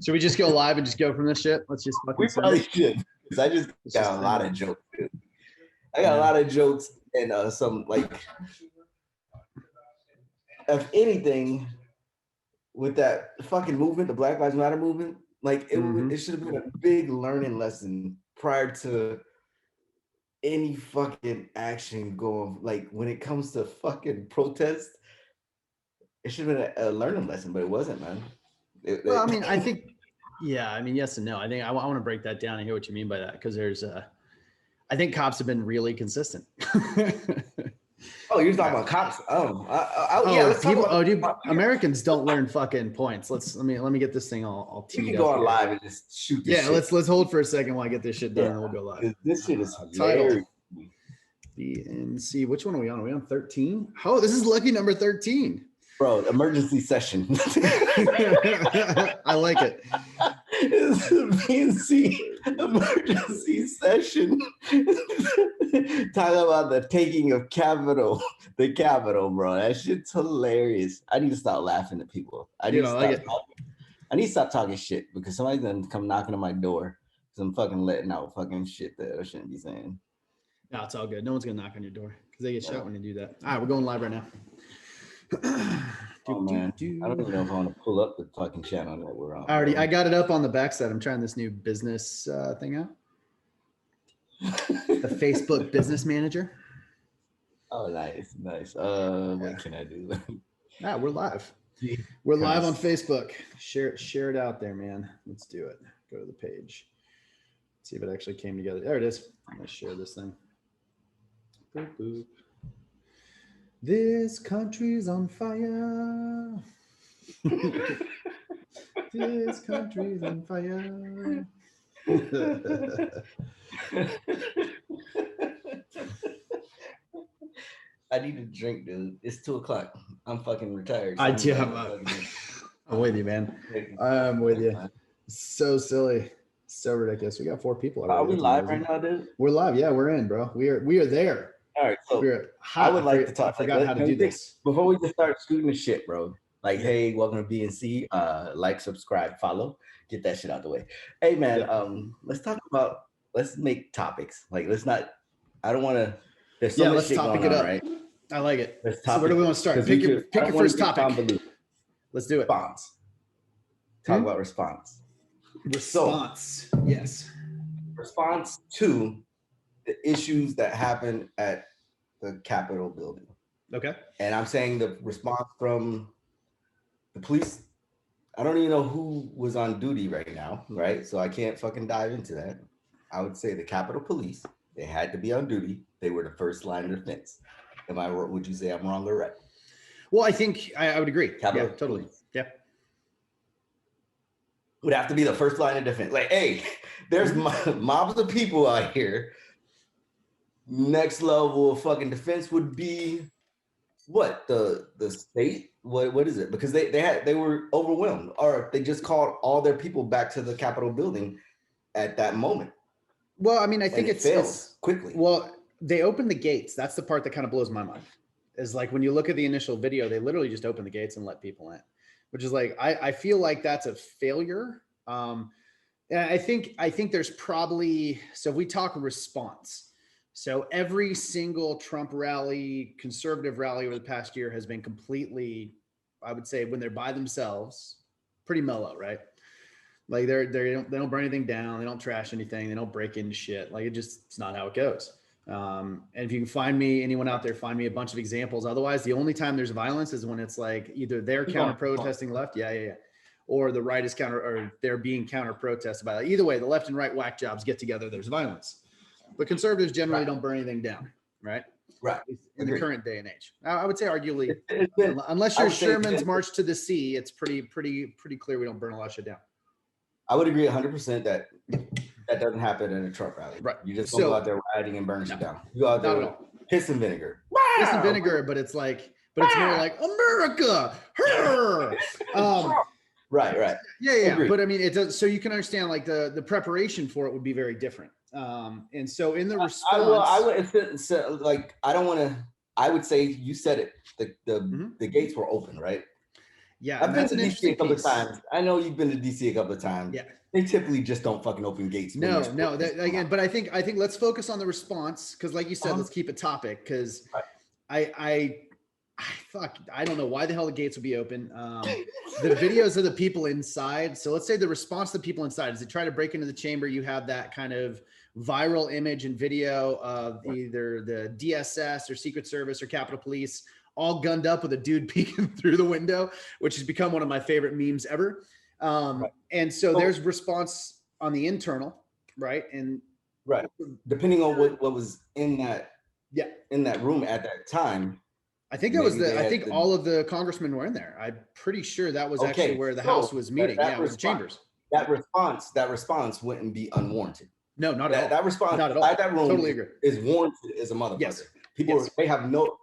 Should we just go live and just go from this shit? Let's just fucking. We probably should, because I just got a lot of jokes, dude. I got a lot of jokes and some like, if anything, with that fucking movement, the Black Lives Matter movement, like it should have been a big learning lesson prior to any fucking action going. Like when it comes to fucking protest, it should have been a learning lesson, but it wasn't, man. Well, I mean, I think, yeah, I mean, yes and no. I think I want to break that down and hear what you mean by that, because I think cops have been really consistent. Oh, you're talking about cops? Dude, Americans don't learn fucking points. Let me get this thing all teed up. We can go on live and just shoot this shit. Let's hold for a second while I get this shit done, and then we'll go live. This shit is hilarious. BnC. Which one are we on? Are we on 13? Oh, this is lucky number 13. Bro, emergency session. I like it. It's a BnC emergency session. Talking about the taking of the Capitol, bro. That shit's hilarious. I need to stop laughing at people. I need to stop talking shit, because somebody's gonna come knocking on my door because I'm fucking letting out fucking shit that I shouldn't be saying. No, it's all good. No one's gonna knock on your door because they get shot when you do that. All right, we're going live right now. Oh man, I don't even know if I want to pull up the fucking channel that we're on. I got it up on the backside. I'm trying this new business thing out. The Facebook Business Manager. Oh, nice. What can I do? We're live. We're live on Facebook. Share it out there, man. Let's do it. Go to the page. See if it actually came together. There it is. I'm gonna share this thing. Boop, boop. This country's on fire. This country's on fire. I need a drink, dude. It's 2:00. I'm fucking retired. So I'm with you, man. I'm with you. So silly. So ridiculous. We got 4 people already. Are we live right now, dude? We're live. Yeah, we're in, bro. We are there. All right, so I would like to talk. I forgot how to do this. Before we just start shooting the shit, bro. Like, hey, welcome to BnC. Like, subscribe, follow. Get that shit out the way. Hey, man, let's make topics. Like, I don't want to, there's so much shit going on, right? I like it. So where do we want to start? Pick your first topic. Let's do it. Response. Talk about response. Yes. Response to the issues that happened at the Capitol building. Okay. And I'm saying the response from the police. I don't even know who was on duty right now, right? So I can't fucking dive into that. I would say the Capitol Police, they had to be on duty. They were the first line of defense. Would you say I'm wrong or right? Well, I think I would agree. Capitol yeah, totally. Police. Yeah. Would have to be the first line of defense. Like, hey, there's mobs of people out here. Next level of fucking defense would be what? The state? What is it? Because they were overwhelmed, or they just called all their people back to the Capitol building at that moment. Well, I mean, I think it's quickly. Well, they opened the gates. That's the part that kind of blows my mind. Is like when you look at the initial video, they literally just opened the gates and let people in, which is like I feel like that's a failure. And I think there's probably, so if we talk response. So every single Trump rally, conservative rally over the past year has been completely, I would say, when they're by themselves, pretty mellow, right? Like they don't burn anything down, they don't trash anything, they don't break into shit. Like it's not how it goes. And if you can find me, anyone out there, find me a bunch of examples. Otherwise, the only time there's violence is when it's like either they're counter protesting left, or the right is or they're being counter protested by. Either way, the left and right whack jobs get together. There's violence. But conservatives generally don't burn anything down, right? Right. In the current day and age. I would say arguably, unless you're Sherman's March to the Sea, it's pretty clear we don't burn a lot of shit down. I would agree 100% that doesn't happen in a Trump rally. Right. You just don't go out there rioting and burning shit down. You go out there with piss and vinegar. Piss and vinegar, but it's more like America. Right. Yeah. Agreed. But I mean, it does. So you can understand like the preparation for it would be very different. And so in the response, I don't want to. I would say you said it. The gates were open, right? Yeah, I've and been that's to an DC a interesting couple of piece. times. I know you've been to DC a couple of times. Yeah. They typically just don't fucking open gates when there's No, protests going on. again, but I think let's focus on the response because, like you said, Uh-huh. let's keep it topic because Right. I don't know why the hell the gates would be open. The videos of the people inside. So let's say the response to the people inside is they try to break into the chamber. You have that kind of viral image and video of either the DSS or Secret Service or Capitol Police all gunned up with a dude peeking through the window, which has become one of my favorite memes ever. Right. And so there's response on the internal, right? And right, depending on what was in that room at that time. I think that was I think all of the congressmen were in there. I'm pretty sure that was actually where the House was meeting. It was chambers. That response wouldn't be unwarranted. No, not at all. That response not at all. inside that room totally agree. is warranted as a motherfucker. Yes. People they have no,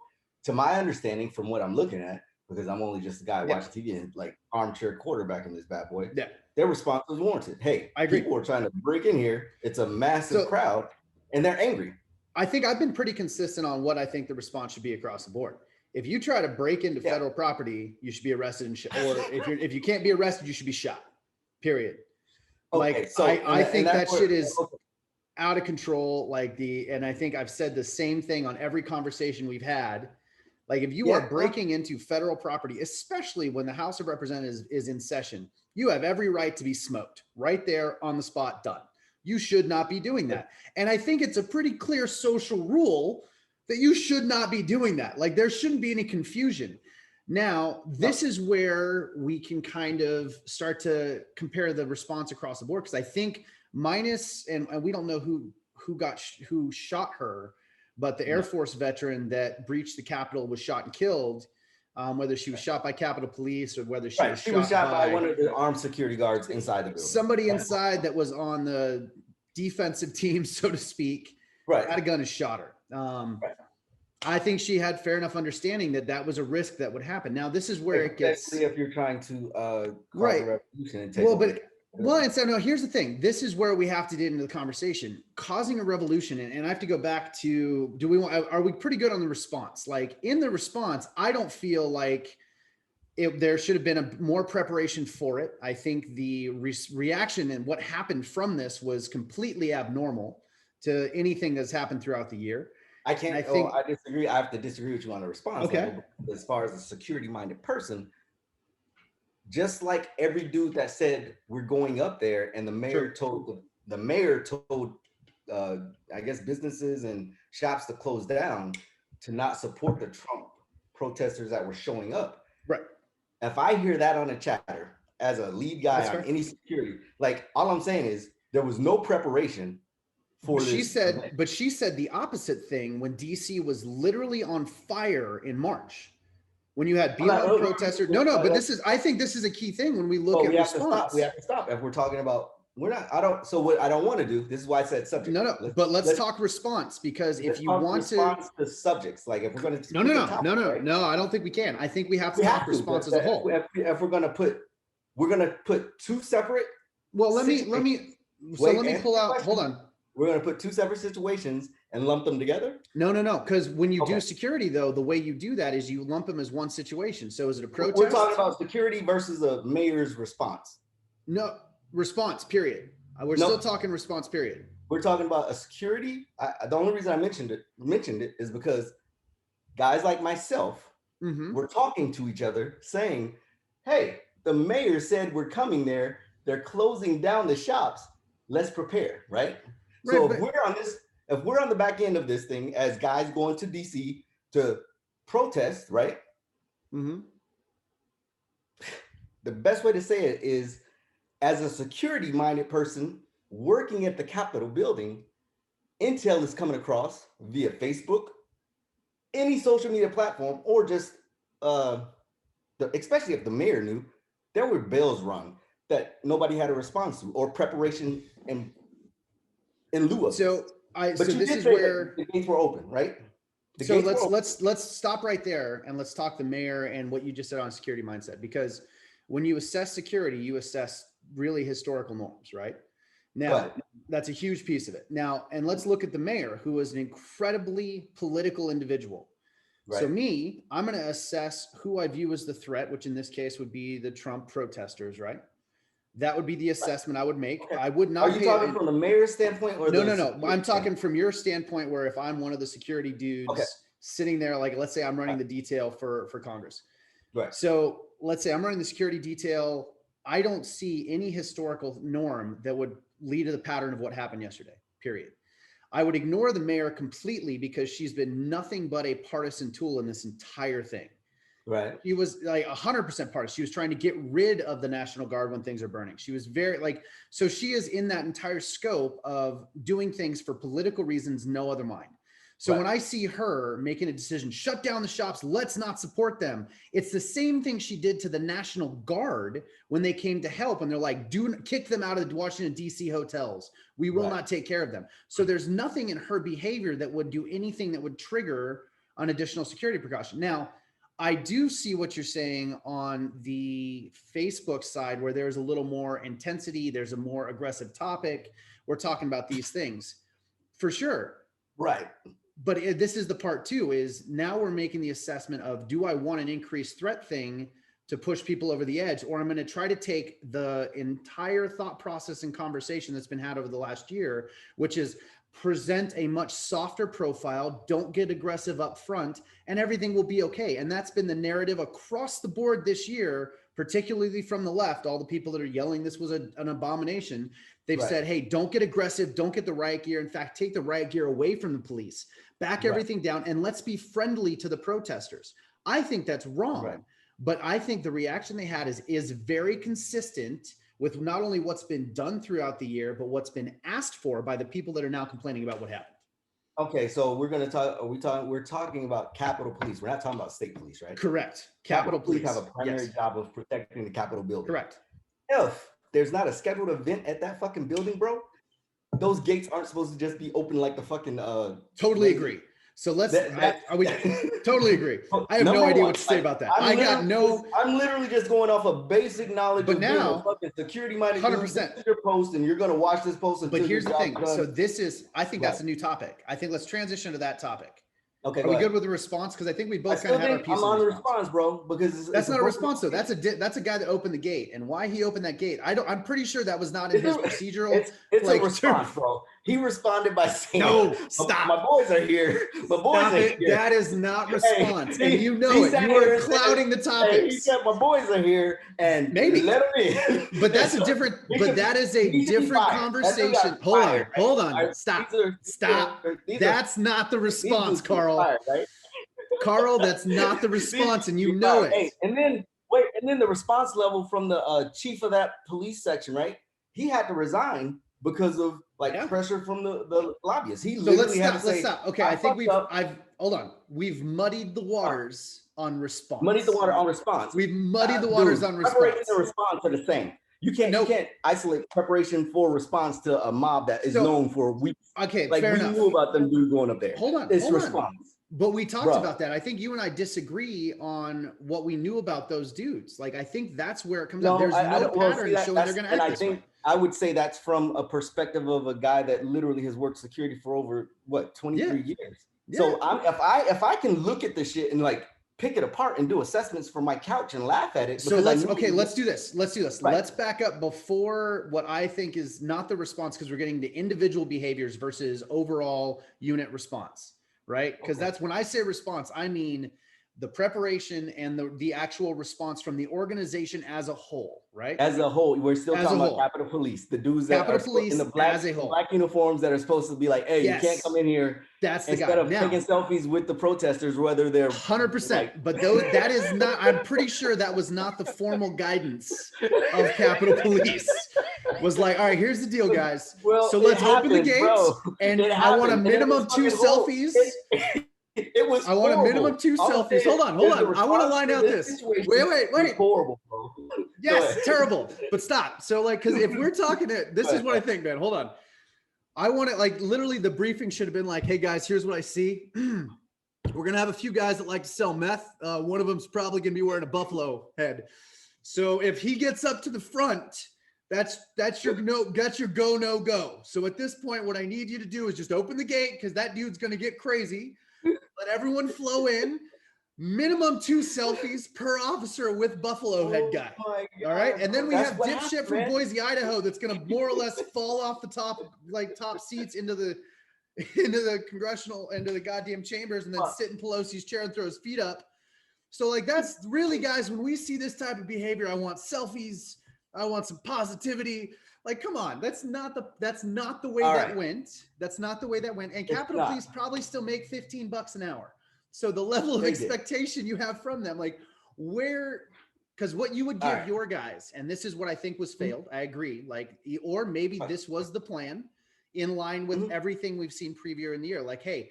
to my understanding from what I'm looking at, because I'm only just a guy watching TV and like armchair quarterback in this bad boy. Yeah. Their response was warranted. Hey, I agree. People are trying to break in here. It's a massive crowd and they're angry. I think I've been pretty consistent on what I think the response should be across the board. If you try to break into federal property, you should be arrested or if you can't be arrested, you should be shot. Period. Okay, like I think that shit is out of control. And I think I've said the same thing on every conversation we've had. Like if you are breaking into federal property, especially when the House of Representatives is in session, you have every right to be smoked right there on the spot, done. You should not be doing that. And I think it's a pretty clear social rule that you should not be doing that. Like there shouldn't be any confusion. Now, this is where we can kind of start to compare the response across the board. Cause I think and we don't know who shot her, but the Air Force veteran that breached the Capitol was shot and killed, whether she was shot by Capitol Police or whether she was shot by one of the armed security guards inside the building. Somebody inside that was on the defensive team, so to speak, had a gun and shot her. I think she had fair enough understanding that was a risk that would happen. Now, this is where it gets... Especially if you're trying to cause a revolution and take and so no, here's the thing. This is where we have to get into the conversation. Causing a revolution, and I have to go back to, are we pretty good on the response? Like in the response, I don't feel like there should have been more preparation for it. I think the reaction and what happened from this was completely abnormal to anything that's happened throughout the year. I disagree. I have to disagree with you on the response. Okay. As far as a security-minded person, just like every dude that said we're going up there, and the mayor told I guess businesses and shops to close down to not support the Trump protesters that were showing up. Right. If I hear that on a chatter as a lead guy on any security, like all I'm saying is there was no preparation for this. She said the opposite thing when DC was literally on fire in March. When you had BLM protesters. But I think this is a key thing when we look at response. We have to stop. If we're talking about, what I don't want to do, this is why I said subject. But let's talk response, because if you want response to subjects, like if we're going to no, I don't think we can. I think we have to talk response as a whole. If we're going to put two separate. Well, let me pull out. Hold on. We're going to put two separate situations and lump them together? No. Because when you do security, though, the way you do that is you lump them as one situation. So is it a protest? We're talking about security versus a mayor's response. No, response, period. We're still talking response, period. We're talking about a security. The only reason I mentioned it is because guys like myself were talking to each other saying, hey, the mayor said we're coming there. They're closing down the shops. Let's prepare, right? So if we're on the back end of this thing as guys going to DC to protest, right? The best way to say it is, as a security-minded person working at the Capitol building, intel is coming across via Facebook, any social media platform, or just especially if the mayor knew, there were bells rung that nobody had a response to or preparation in lieu of. This is where the gates were open, right? Let's stop right there and let's talk the mayor and what you just said on security mindset, because when you assess security, you assess really historical norms, right? Now, that's a huge piece of it. Now, and let's look at the mayor, who was an incredibly political individual. So me, I'm going to assess who I view as the threat, which in this case would be the Trump protesters, right? That would be the assessment I would make. Okay. I would not. Are you talking from the mayor's standpoint or no? I'm talking from your standpoint, where if I'm one of the security dudes sitting there, like let's say I'm running the detail for Congress. Right. So let's say I'm running the security detail. I don't see any historical norm that would lead to the pattern of what happened yesterday, period. I would ignore the mayor completely because she's been nothing but a partisan tool in this entire thing. Right. She was like 100% partisan. She was trying to get rid of the National Guard when things are burning. She was very so she is in that entire scope of doing things for political reasons, no other mind. So when I see her making a decision, shut down the shops, let's not support them. It's the same thing she did to the National Guard when they came to help, and they're like, kick them out of the Washington, D.C. hotels. We will not take care of them. So there's nothing in her behavior that would do anything that would trigger an additional security precaution. Now, I do see what you're saying on the Facebook side, where there's a little more intensity. There's a more aggressive topic. We're talking about these things for sure. Right. But this is the part too, is now we're making the assessment of, do I want an increased threat thing to push people over the edge, or I'm going to try to take the entire thought process and conversation that's been had over the last year, which is present a much softer profile, don't get aggressive up front, and everything will be okay. And that's been the narrative across the board this year, particularly from the left. All the people that are yelling this was an abomination. They've said, hey, don't get aggressive, don't get the riot gear. In fact, take the riot gear away from the police, back everything down, and let's be friendly to the protesters. I think that's wrong, but I think the reaction they had is very consistent with not only what's been done throughout the year, but what's been asked for by the people that are now complaining about what happened. Okay, so we're going to talk. We're talking about Capitol Police. We're not talking about state police, right? Correct. Capitol Police have a primary job of protecting the Capitol building. Correct. If there's not a scheduled event at that fucking building, bro, those gates aren't supposed to just be open like the fucking. Totally agree. So let's. We totally agree. I have no idea what to say about that. I'm literally just going off of basic knowledge. But of now, being a fucking security minded. 100%. Your post, and you're gonna watch this post. But here's the thing. So this is. I think that's a new topic. I think let's transition to that topic. Okay. Are we good with the response? Because I think we both kind of have our piece. I'm on the response, bro. Because that's not a response, though. That's a guy that opened the gate, and why he opened that gate. I'm pretty sure that was not in his procedural. It's a response, bro. He responded by saying, "No, stop. My boys are here. My boys are here." That is not response, and you know it. You are clouding the topics. He said, "My boys are here, and maybe let them in." But that's a different. But that is a different conversation. Hold on. Stop. That's not the response, Carl. Carl, that's not the response, and you know it. Hey, and then the response level from the chief of that police section, right? He had to resign because of pressure from the lobbyists. He literally had to say, let's stop. Okay, I think we've muddied the waters on response. We've muddied the waters on response. Preparation and response are the same. You can't isolate preparation for response to a mob that is known for weeks. Okay, fair enough. We knew about them dudes going up there. Hold on. Response. But we talked about that. I think you and I disagree on what we knew about those dudes. I think that's where it comes out. There's no pattern showing they're going to act this way. I would say that's from a perspective of a guy that literally has worked security for over 23 years. Yeah. So if I can look at this shit and pick it apart and do assessments from my couch and laugh at it. So let's do this. Right. Let's back up before what I think is not the response, because we're getting to individual behaviors versus overall unit response. Right? Because that's when I say response, I mean the preparation and the actual response from the organization as a whole, right? As a whole, we're still talking about Capitol Police, the dudes that are in the black uniforms that are supposed to be like, hey, you can't come in here. That's the instead guy. of taking selfies with the protesters, whether they're 100%. But that is not. I'm pretty sure that was not the formal guidance of Capitol Police. Was like, all right, here's the deal, guys. Well, so let's open the gates, and I want a minimum 2 selfies. I want a minimum 2 selfies. Hold on. I want to line out this. Wait. Horrible, bro. Yes, terrible. But stop. So because if we're talking this is what I think, man. Hold on. I want it literally the briefing should have been like, hey guys, here's what I see. We're going to have a few guys that like to sell meth. One of them's probably going to be wearing a buffalo head. So if he gets up to the front, that's your go, no go. So at this point, what I need you to do is just open the gate, because that dude's going to get crazy. Let everyone flow in. minimum 2 selfies per officer with buffalo head guy. My All right. God, And then we that's have what dipshit happened, from man. Boise, Idaho that's going to more or less fall off the top, like top seats into the congressional, into the goddamn chambers, and then sit in Pelosi's chair and throw his feet up. So like, that's really, guys, when we see this type of behavior, I want selfies. I want some positivity. Like, come on, that's not the way that went. That's not the way that went. And Capitol Police probably still make $15 an hour. So the level of expectation you have from them, like because what you would give your guys, and this is what I think was failed. I agree. Like, or maybe this was the plan in line with everything we've seen preview in the year. Like, hey,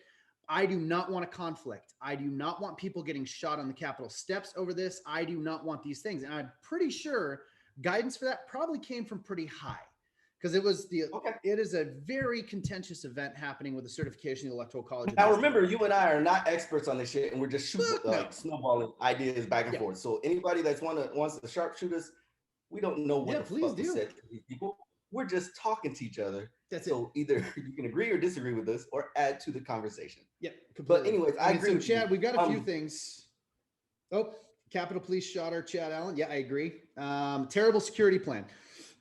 I do not want a conflict. I do not want people getting shot on the Capitol steps over this. I do not want these things. And I'm pretty sure guidance for that probably came from pretty high, because it is a very contentious event happening with the certification of the Electoral College. Now remember, you and I are not experts on this shit, and we're just snowballing ideas back and forth. So anybody that's wants to sharpshoot us, we don't know what the fuck we said to these people. We're just talking to each other. So either you can agree or disagree with us, or add to the conversation. Yeah, completely. But anyways, I agree. So Chad, we've got a few things. Oh, Capitol Police shot our Chad Allen. Yeah, I agree. Terrible security plan.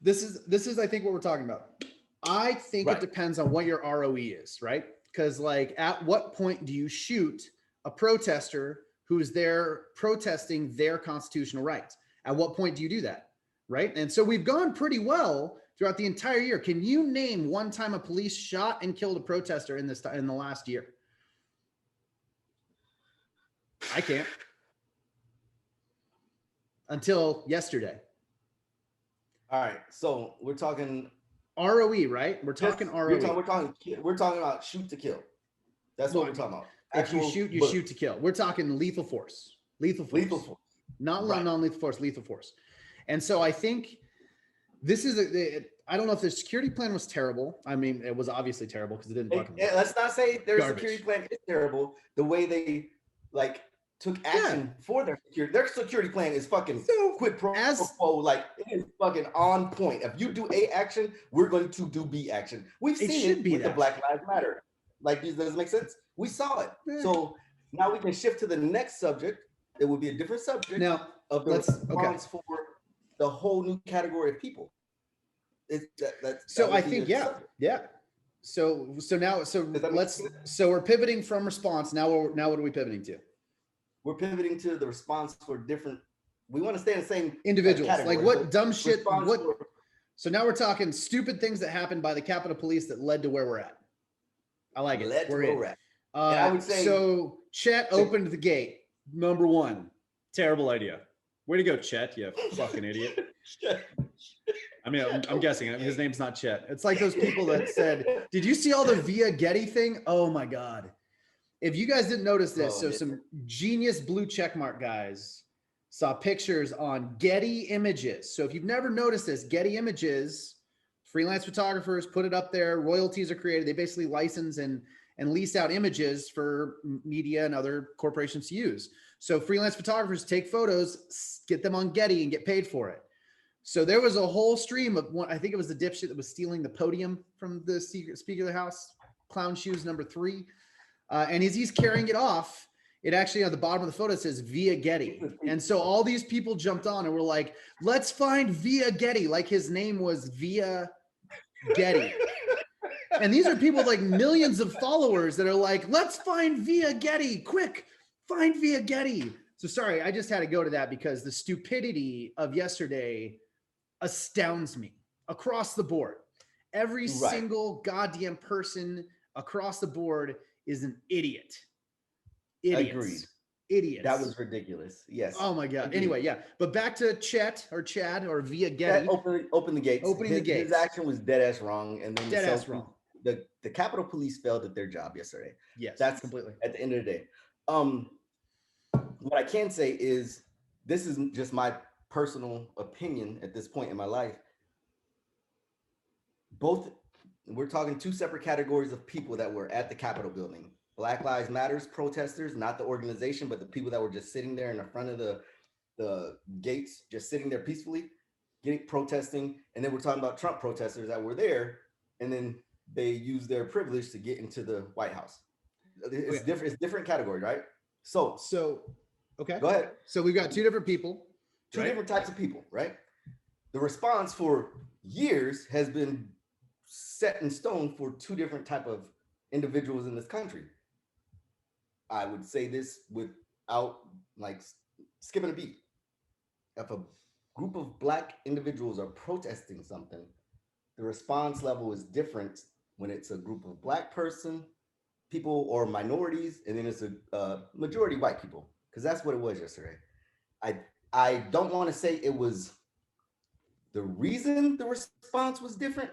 This is I think what we're talking about. I think it depends on what your ROE is, right? Because like, at what point do you shoot a protester who's there protesting their constitutional rights? At what point do you do that, right? And so we've gone pretty well throughout the entire year. Can you name one time a police shot and killed a protester in the last year? I can't. Until yesterday. All right, so we're talking ROE, right? We're talking ROE. We're talking about shoot to kill. That's what we're talking about. If you shoot, you shoot to kill. We're talking lethal force. Lethal force. Not non-lethal force, lethal force. And so I think this is I don't know if the security plan was terrible. I mean, it was obviously terrible because it didn't fucking work. Let's not say their security plan is terrible. The way they took action for their security plan is fucking quid pro quo. Like, it is fucking on point. If you do A action, we're going to do B action. We've seen it with the Black Lives Matter. Like, does this make sense? We saw it. So now we can shift to the next subject. It would be a different subject of the response for the whole new category of people. I think So we're pivoting from response. Now what are we pivoting to? We're pivoting to the response for different. We want to stay in the same individuals. Like, what dumb shit? So now we're talking stupid things that happened by the Capitol Police that led to where we're at. I like it. Led to where we're at. I would say so. Chet opened the gate. Number one, terrible idea. Way to go, Chet. You fucking idiot. I mean, I'm guessing his name's not Chet. It's like those people that said, "Did you see all the Via Getty thing?" Oh my God. If you guys didn't notice this, some genius blue checkmark guys saw pictures on Getty Images. So if you've never noticed this, Getty Images, freelance photographers put it up there. Royalties are created. They basically license and lease out images for media and other corporations to use. So freelance photographers take photos, get them on Getty, and get paid for it. So there was a whole stream of one. I think it was the dipshit that was stealing the podium from the Speaker of the House, Clown Shoes number 3. And as he's carrying it off, it actually at the bottom of the photo says Via Getty. And so all these people jumped on and were like, let's find Via Getty. Like his name was Via Getty. And these are people with like millions of followers that are like, let's find Via Getty. Quick, find Via Getty. So sorry, I just had to go to that because the stupidity of yesterday astounds me across the board. Every single goddamn person across the board is an idiot. Idiots. Agreed. Idiots. That was ridiculous. Yes. Oh my God. Agreed. Anyway, yeah. But back to Chet or Via Getty. Open the gates. Opening the gates. His action was dead ass wrong. And then dead ass wrong. The Capitol Police failed at their job yesterday. Yes. That's completely. At the end of the day. What I can say is this is just my personal opinion at this point in my life. We're talking two separate categories of people that were at the Capitol building. Black Lives Matters protesters, not the organization, but the people that were just sitting there in the front of the gates, just sitting there peacefully, protesting. And then we're talking about Trump protesters that were there, and then they used their privilege to get into the White House. It's different categories, right? So Okay. Go ahead. So we've got two different people. Two right? different types of people, right? The response for years has been set in stone for two different type of individuals in this country. I would say this without like skipping a beat. If a group of black individuals are protesting something, the response level is different when it's a group of black people or minorities, and then it's a majority white people, because that's what it was yesterday. I I don't want to say it was the reason the response was different,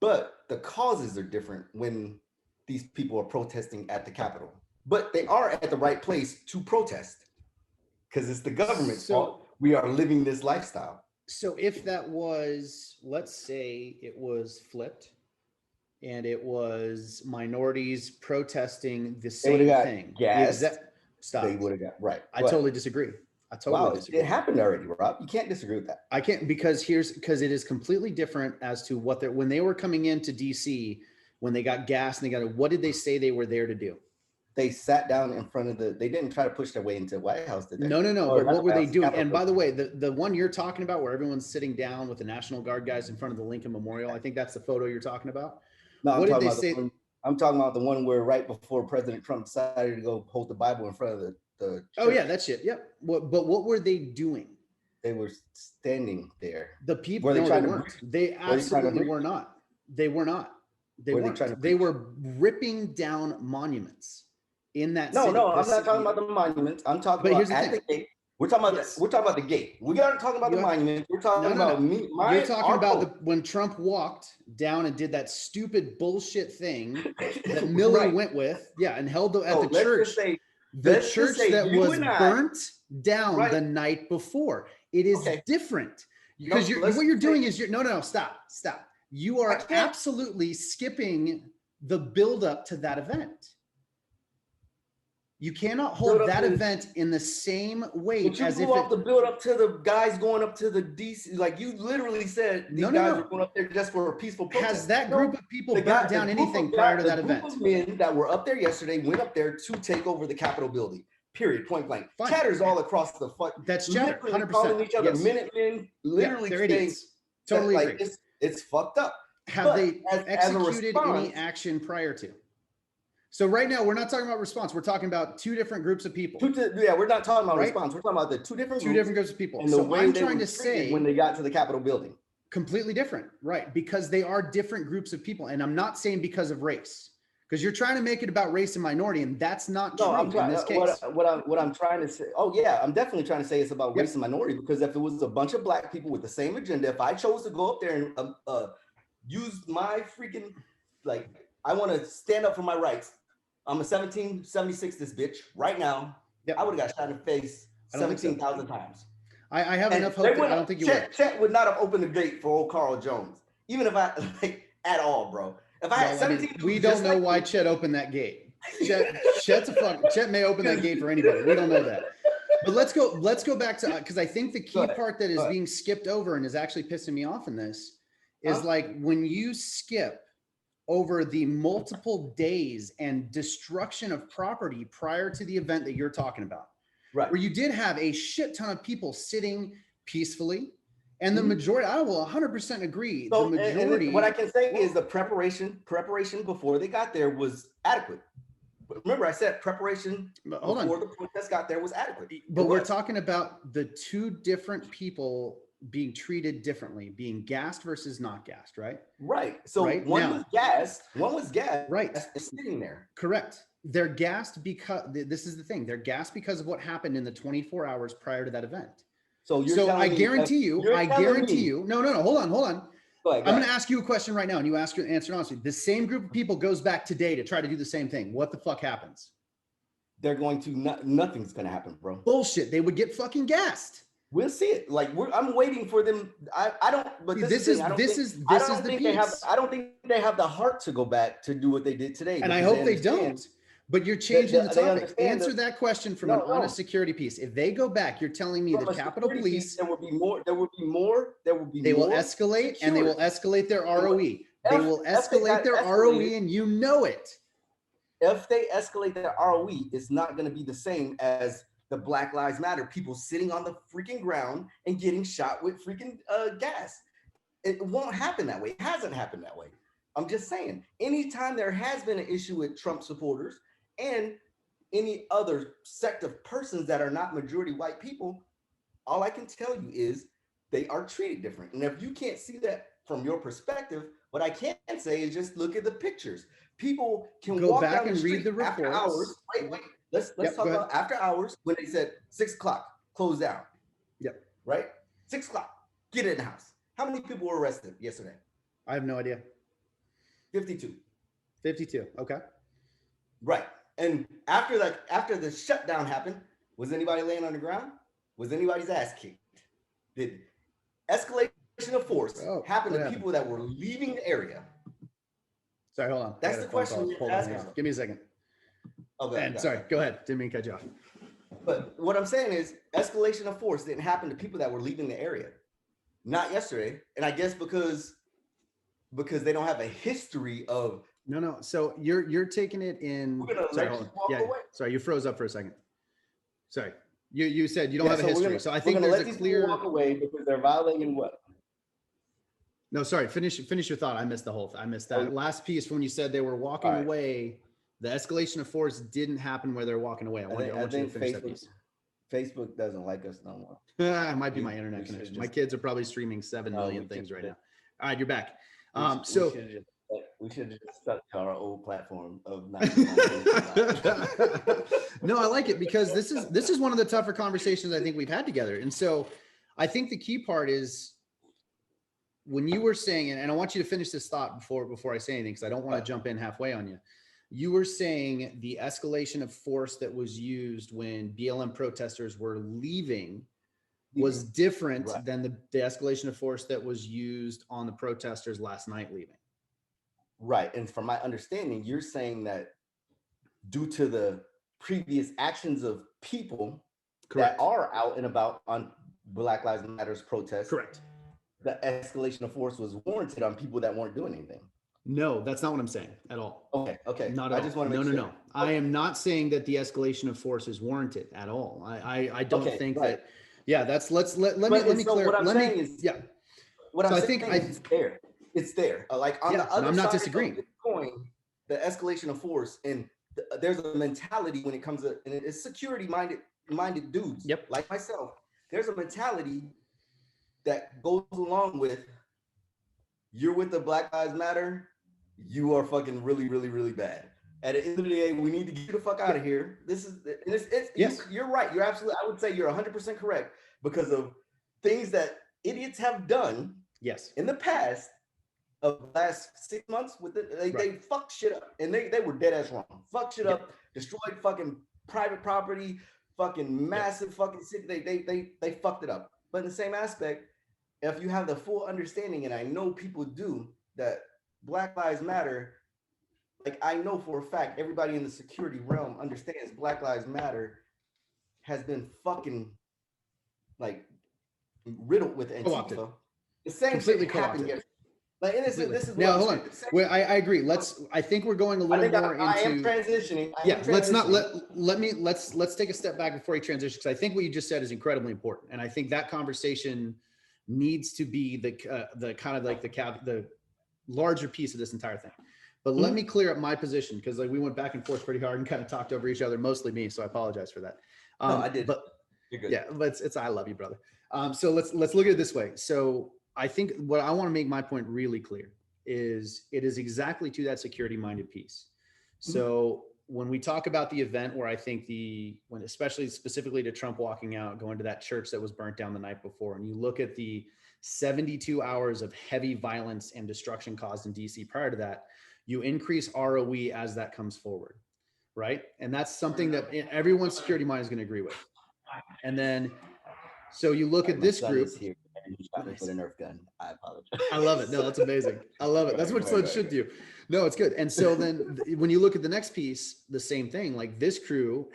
but the causes are different when these people are protesting at the Capitol. But they are at the right place to protest because it's the government's fault. We are living this lifestyle. So if that was, let's say it was flipped and it was minorities protesting the same thing. Stop. They would have got right. I totally disagree. I totally disagree. It happened already, Rob. You can't disagree with that. I can't, because it is completely different as to what when they were coming into DC, when they got gas and what did they say they were there to do? They sat down in front of they didn't try to push their way into the White House, did they? No. But what were they doing? And by the way, the one you're talking about where everyone's sitting down with the National Guard guys in front of the Lincoln Memorial, I think that's the photo you're talking about. No, I'm talking about the one where right before President Trump decided to go hold the Bible in front of the church. Oh yeah, that shit. Yep. But what were they doing? They were standing there. The people, they absolutely were not. They were not. They weren't. They were ripping down monuments in that city. No, I'm not talking about the monuments. I'm talking about at the gate. We're talking about we're talking about the gate. We got to talk about the monuments. We're talking about me. You're talking about when Trump walked down and did that stupid bullshit thing that Miller went with, and held at the church. The church that was burnt down the night before. It is different because what you're doing is stop. You are absolutely skipping the buildup to that event. You cannot hold that event in the same weight as if the build up to the guys going up to the DC. Like you literally said, these guys are going up there just for a peaceful protest. Has that group of people burnt down anything prior to that event? The group of men that were up there yesterday went up there to take over the Capitol building. Period. Point blank. Fine. Chatters all across the fuck. That's chatter. 100%. Calling each other Minutemen. Literally saying, totally like it's fucked up. Have they executed any action prior to? So right now, we're not talking about response. We're talking about two different groups of people. We're not talking about response. We're talking about the two different groups of people. And the way I'm trying to say when they got to the Capitol building. Completely different, right? Because they are different groups of people. And I'm not saying because of race, because you're trying to make it about race and minority, and that's not true in this case. What I'm trying to say, I'm definitely trying to say it's about race and minority, because if it was a bunch of black people with the same agenda, if I chose to go up there and use my freaking, I want to stand up for my rights. I'm a 1776 this bitch right now. Yep. I would have got shot in the face 17,000 times. I have enough hope. I don't think you would. Chet would not have opened the gate for old Carl Jones, even if I at all, bro. If I had 17, we don't know why Chet opened that gate. Chet may open that gate for anybody. We don't know that. But let's go back to, because I think the key part that is being skipped over and is actually pissing me off in this is like when you skip over the multiple days and destruction of property prior to the event that you're talking about, right? Where you did have a shit ton of people sitting peacefully, and the majority, I will 100% agree. So, the majority. And what I can say is the preparation before they got there was adequate. But remember, I said preparation before the protest got there was adequate. But we're talking about the two different people being treated differently, being gassed versus not gassed, right? Right. So one was gassed, right, sitting there. Correct. They're gassed because this is the thing. They're gassed because of what happened in the 24 hours prior to that event. So I guarantee you. No. Hold on. Go ahead. I'm going to ask you a question right now, and you answer honestly. The same group of people goes back today to try to do the same thing. What the fuck happens? They're going to nothing's going to happen, bro. Bullshit. They would get fucking gassed. We'll see it. I'm waiting for them. I don't. But this is the piece. I don't think they have the heart to go back to do what they did today. And I hope they don't. But you're changing the topic. Answer that question from an honest security piece. If they go back, you're telling me the Capitol Police. There will be more. They will escalate, and they will escalate their ROE. They will escalate their ROE, and you know it. If they escalate their ROE, it's not going to be the same as the Black Lives Matter people sitting on the freaking ground and getting shot with freaking gas. It won't happen that way. It hasn't happened that way. I'm just saying, anytime there has been an issue with Trump supporters and any other sect of persons that are not majority white people, all I can tell you is they are treated different. And if you can't see that from your perspective, what I can say is just look at the pictures. People can Go walk back down the and street read the after reports. hours. Wait. Let's talk about after hours when they said 6 o'clock, close down. Yep. Right? 6 o'clock, get in the house. How many people were arrested yesterday? I have no idea. 52. 52. Okay. Right. And after the shutdown happened, was anybody laying on the ground? Was anybody's ass kicked? Did escalation of force happen to people that were leaving the area? Sorry, hold on. That's the question. Hold on. Give me a second. Okay. And sorry, go ahead. Didn't mean to cut you off. But what I'm saying is escalation of force didn't happen to people that were leaving the area. Not yesterday. And I guess because they don't have a history of No. So you're taking it in. Sorry, hold on. Yeah. Sorry, you froze up for a second. Sorry. You said you don't have a history. So I think there's a clear walk away because they're violating what? No, sorry. Finish your thought. I missed I missed that last piece when you said they were walking away. The escalation of force didn't happen where they're walking away. I want you to finish that piece. Facebook doesn't like us no more. It might be my internet connection. My kids are probably streaming 7 million things right now. All right, you're back. We should have just stuck to our old platform of No, I like it because this is one of the tougher conversations I think we've had together. And so I think the key part is when you were saying, and I want you to finish this thought before I say anything, because I don't want to jump in halfway on you. You were saying the escalation of force that was used when BLM protesters were leaving was different than the escalation of force that was used on the protesters last night leaving. Right. And from my understanding, you're saying that due to the previous actions of people that are out and about on Black Lives Matters protests, the escalation of force was warranted on people that weren't doing anything. No, that's not what I'm saying at all. Okay. Not at all. Just want to make sure. No. I am not saying that the escalation of force is warranted at all. I don't think that. Yeah, that's let me clear. What I'm saying is it's there. Like on the other I'm not side disagreeing. Of the coin, the escalation of force and there's a mentality when it comes to, and it's security minded dudes like myself. There's a mentality that goes along with you're with the Black Lives Matter, you are fucking really, really, really bad. At the end of the day, we need to get the fuck out of here. You're right. You're absolutely, I would say you're 100% correct because of things that idiots have done in the past of the last 6 months with they fucked shit up and they were dead ass wrong. Fucked shit up, destroyed fucking private property, fucking massive fucking city. They fucked it up. But in the same aspect, if you have the full understanding, and I know people do, that Black Lives Matter, like I know for a fact, everybody in the security realm understands Black Lives Matter has been fucking like riddled with Antifa. The same thing happened yesterday. Like, this is now, hold on. Well, I agree. I think we're going a little more into. I am transitioning. Let's take a step back before you transition, because I think what you just said is incredibly important, and I think that conversation needs to be the kind of like the larger piece of this entire thing. But let me clear up my position, because like we went back and forth pretty hard and kind of talked over each other, mostly me. So I apologize for that. No, I did. But you're good. Yeah, but it's I love you, brother. So let's look at it this way. So I think what I want to make my point really clear is it is exactly to that security minded piece. So when we talk about the event where I think especially specifically to Trump walking out, going to that church that was burnt down the night before, and you look at the 72 hours of heavy violence and destruction caused in DC prior to that, you increase ROE as that comes forward, right? And that's something that everyone's security mind is going to agree with. And then, so you look at this group. Here and he shot me with a Nerf gun. I apologize. I love it. No, that's amazing. I love it. That's what son should do. No, it's good. And so then when you look at the next piece, the same thing, like this crew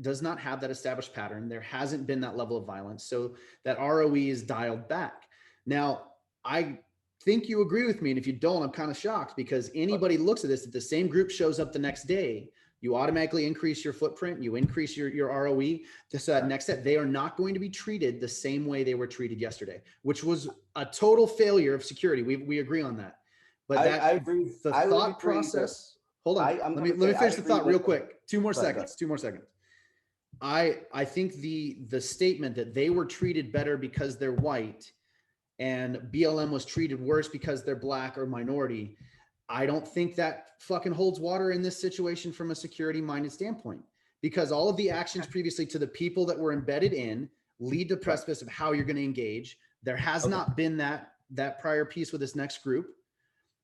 does not have that established pattern. There hasn't been that level of violence. So that ROE is dialed back. Now, I think you agree with me. And if you don't, I'm kind of shocked, because anybody looks at this, if the same group shows up the next day, you automatically increase your footprint, you increase your ROE. So that next step, they are not going to be treated the same way they were treated yesterday, which was a total failure of security. We agree on that. But I agree. the I would thought agree process. Hold on. I'm Let gonna me say, finish I the agree thought real that- quick. Two more Go ahead. seconds. 2 more seconds. I think the statement that they were treated better because they're white and BLM was treated worse because they're black or minority, I don't think that fucking holds water in this situation from a security minded standpoint, because all of the actions previously to the people that were embedded in lead to precipice of how you're going to engage. There has not been that prior piece with this next group.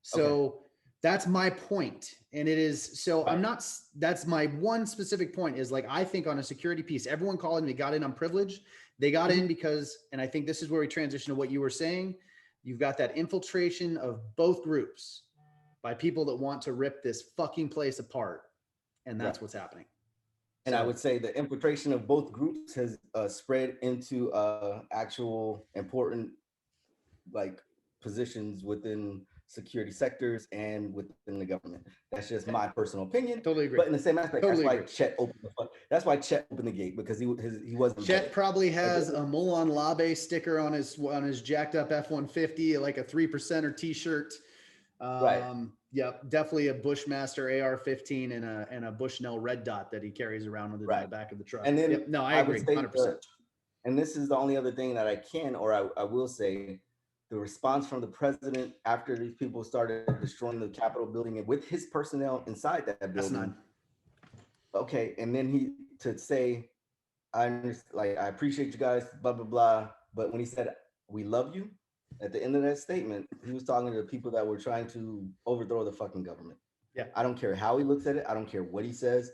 So that's my point. And it is, so I'm not, that's my one specific point is like, I think on a security piece, everyone calling me got in on privilege. They got in because, and I think this is where we transition to what you were saying. You've got that infiltration of both groups by people that want to rip this fucking place apart. And that's what's happening. And I would say the infiltration of both groups has spread into actual important like positions within security sectors and within the government. That's just my personal opinion. Totally agree. But in the same aspect, Totally that's why agree. Chet opened the gate, because he wasn't. Chet probably has a Molon Labe sticker on his jacked up F-150, like a 3%er t-shirt. Right. Yep, definitely a Bushmaster AR-15 and a Bushnell red dot that he carries around with it in the back of the truck. And then yep, no, I agree, 100%. And this is the only other thing that I can, or I will say, the response from the president after these people started destroying the Capitol building and with his personnel inside that building. That's not. Okay, and then he to say, I appreciate you guys, blah blah blah. But when he said we love you, at the end of that statement, he was talking to the people that were trying to overthrow the fucking government. Yeah. I don't care how he looks at it. I don't care what he says.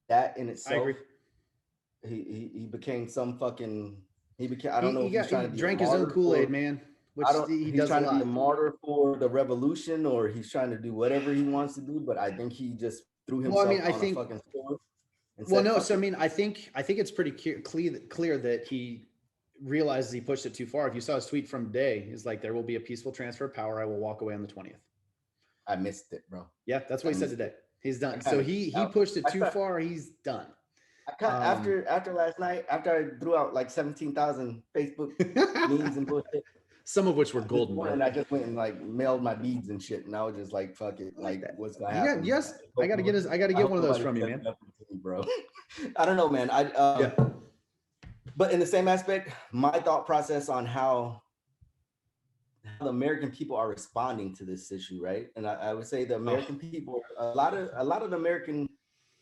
That in itself, I agree. He became some fucking. He became. I don't know if he's trying to be drank his own Kool-Aid, man. Which he he's does trying a lot. to be a martyr for the revolution, or he's trying to do whatever he wants to do. But I think he just threw himself on a fucking sword. Well, no. So I mean, I think it's pretty clear that he realizes he pushed it too far. If you saw his tweet from today, he's like, "There will be a peaceful transfer of power. I will walk away on the 20th." I missed it, bro. Yeah, that's what he said today. He's done. So he pushed it too far. He's done. After last night, after I threw out like 17,000 Facebook memes and bullshit, some of which were golden. And I just went and like mailed my beads and shit, and I was just like, "Fuck it, like what's gonna happen?" Yes, I gotta get one of those from you, man. Bro, I don't know, man. But in the same aspect, my thought process on how the American people are responding to this issue, right? And I would say the American people, a lot of the American,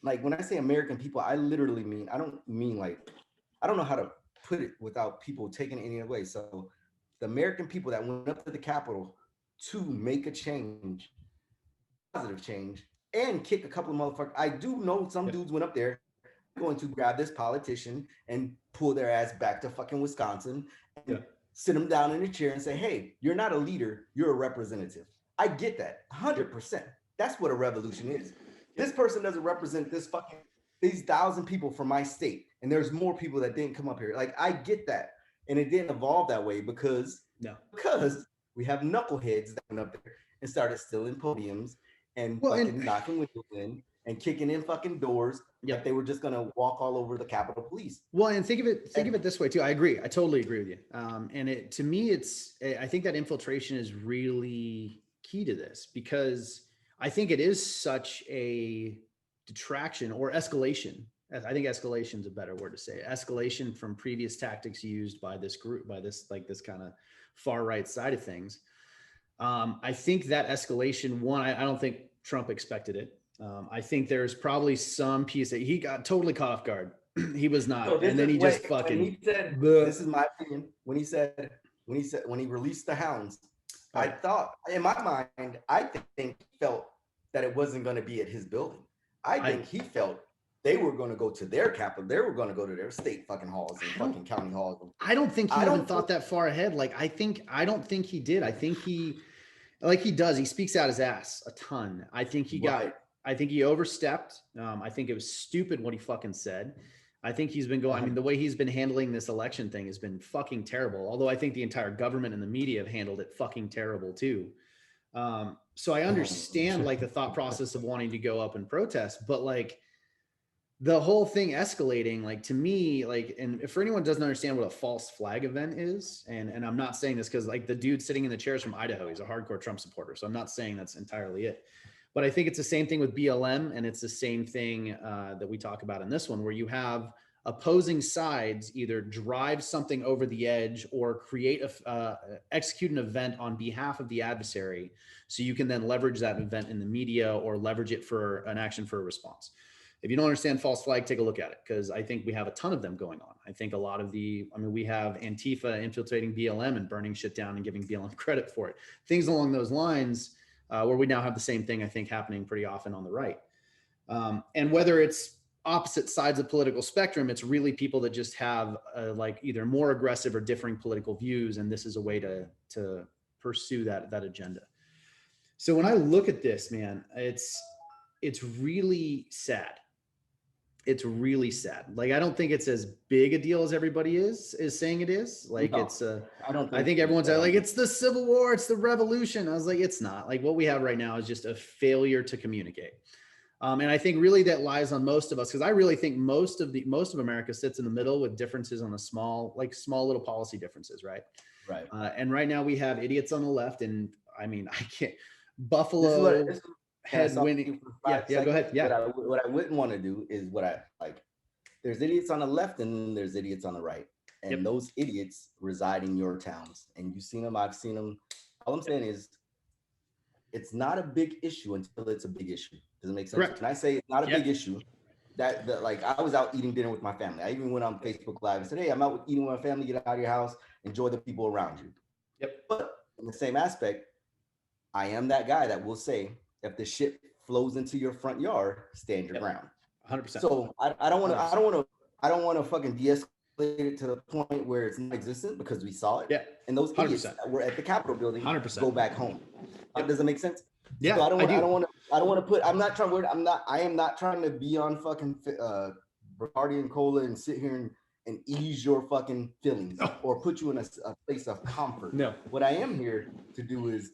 like when I say American people, I literally mean, I don't mean like, I don't know how to put it without people taking it any way. So the American people that went up to the Capitol to make a change, positive change, and kick a couple of motherfuckers. I do know some dudes went up there going to grab this politician and pull their ass back to fucking Wisconsin and sit them down in a chair and say, "Hey, you're not a leader, you're a representative." I get that 100%. That's what a revolution is. This person doesn't represent these 1,000 people from my state, and there's more people that didn't come up here. Like, I get that. And it didn't evolve that way because we have knuckleheads that went up there and started stealing podiums and knocking windows in and kicking in fucking doors. Like they were just gonna walk all over the Capitol Police. Well, and think of it this way too. I agree. I totally agree with you. And to me, I think that infiltration is really key to this, because I think it is such a detraction or escalation. I think escalation is a better word to say. Escalation from previous tactics used by this group, by this kind of far right side of things. I think that escalation, I don't think Trump expected it. I think there's probably some piece that he got totally caught off guard. He was not, and then he just fucking. He said, this is my opinion. When he released the hounds, I thought in my mind, I think he felt that it wasn't going to be at his building. I think he felt they were going to go to their capital. They were going to go to their state fucking halls and fucking county halls. I don't think he even thought that far ahead. Like, I don't think he did. I think he, like he does, he speaks out his ass a ton. I think I think he overstepped. I think it was stupid what he fucking said. I think he's been going, I mean, the way he's been handling this election thing has been fucking terrible. Although I think the entire government and the media have handled it fucking terrible too. So I understand like the thought process of wanting to go up and protest, but like the whole thing escalating, like to me, like, and for anyone who doesn't understand what a false flag event is, and I'm not saying this because like the dude sitting in the chairs from Idaho, he's a hardcore Trump supporter. So I'm not saying that's entirely it. But I think it's the same thing with BLM, and it's the same thing that we talk about in this one, where you have opposing sides either drive something over the edge or create execute an event on behalf of the adversary, so you can then leverage that event in the media or leverage it for an action for a response. If you don't understand false flag, take a look at it, because I think we have a ton of them going on. I think a lot of we have Antifa infiltrating BLM and burning shit down and giving BLM credit for it. Things along those lines, where we now have the same thing, I think, happening pretty often on the right. And whether it's opposite sides of the political spectrum, it's really people that just have like either more aggressive or differing political views, and this is a way to pursue that agenda. So when I look at this, man, it's really sad. It's really sad. Like, I don't think it's as big a deal as everybody is saying it is. Like, no, it's I think everyone's like, it's the Civil War, it's the revolution. I was like, it's not. Like, what we have right now is just a failure to communicate. And I think really that lies on most of us, because I really think most of America sits in the middle with differences on a small little policy differences, right? Right. And right now we have idiots on the left, and I mean, I can't. Buffalo head winning. Yeah, go ahead. Yeah. What I wouldn't want to do is there's idiots on the left and there's idiots on the right, and those idiots reside in your towns, and you've seen them. I've seen them. All I'm saying is, it's not a big issue until it's a big issue. Does it make sense? Correct. Can I say it's not a big issue? That like, I was out eating dinner with my family. I even went on Facebook Live and said, "Hey, I'm out eating with my family. Get out of your house. Enjoy the people around you." Yep. But in the same aspect, I am that guy that will say, if the shit flows into your front yard, stand your ground. 100%. So I don't want to fucking de-escalate it to the point where it's non-existent, because we saw it. Yeah. And those idiots that were at the Capitol building 100% go back home. Does it make sense? Yeah. So I don't want to put. I am not trying to be on fucking Bacardi and Cola and sit here and ease your fucking feelings or put you in a place of comfort. No. What I am here to do is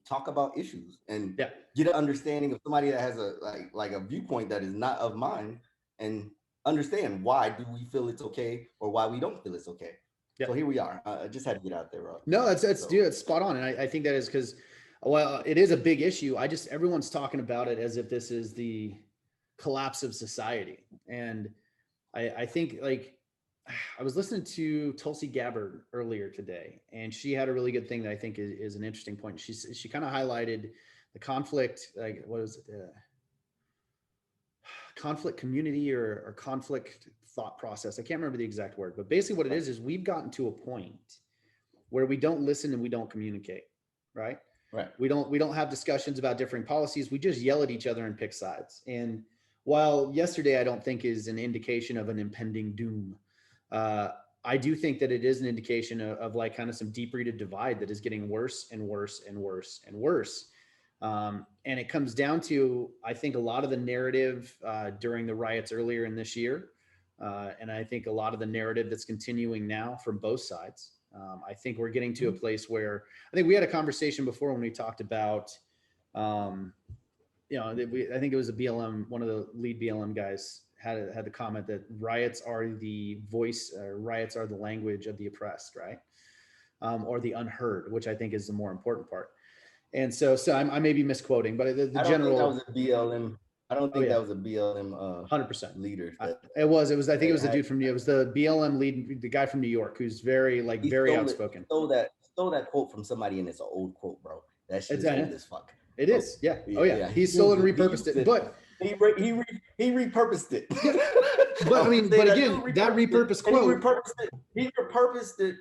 talk about issues and get an understanding of somebody that has a like a viewpoint that is not of mine, and understand why do we feel it's okay or why we don't feel it's okay. So here we are. I just had to get out there. No, it's spot on, and I think that is because, well, it is a big issue. Everyone's talking about it as if this is the collapse of society, and I think, like, I was listening to Tulsi Gabbard earlier today, and she had a really good thing that I think is an interesting point. She kind of highlighted the conflict, like, what was it? Conflict community or conflict thought process. I can't remember the exact word, but basically what it is we've gotten to a point where we don't listen and we don't communicate, right? Right. We don't have discussions about differing policies. We just yell at each other and pick sides. And while yesterday I don't think is an indication of an impending doom, I do think that it is an indication of like kind of some deep-rooted divide that is getting worse and worse and worse and worse. And it comes down to, I think, a lot of the narrative during the riots earlier in this year. And I think a lot of the narrative that's continuing now from both sides. I think we're getting to a place where, I think we had a conversation before when we talked about, I think it was a BLM, one of the lead BLM guys had the comment that riots are the voice, riots are the language of the oppressed, right? Or the unheard, which I think is the more important part. And so I may be misquoting, but the general. That was a BLM. I don't think that was a BLM 100% leader. It was. I think it was the dude from. It was the BLM lead, the guy from New York, who's very outspoken. Stole that quote from somebody, and it's an old quote, bro. That shit is old as fuck. It is. Yeah. Oh yeah. He stole and repurposed it, but he repurposed it. But I mean, but again, that repurposed quote. He repurposed it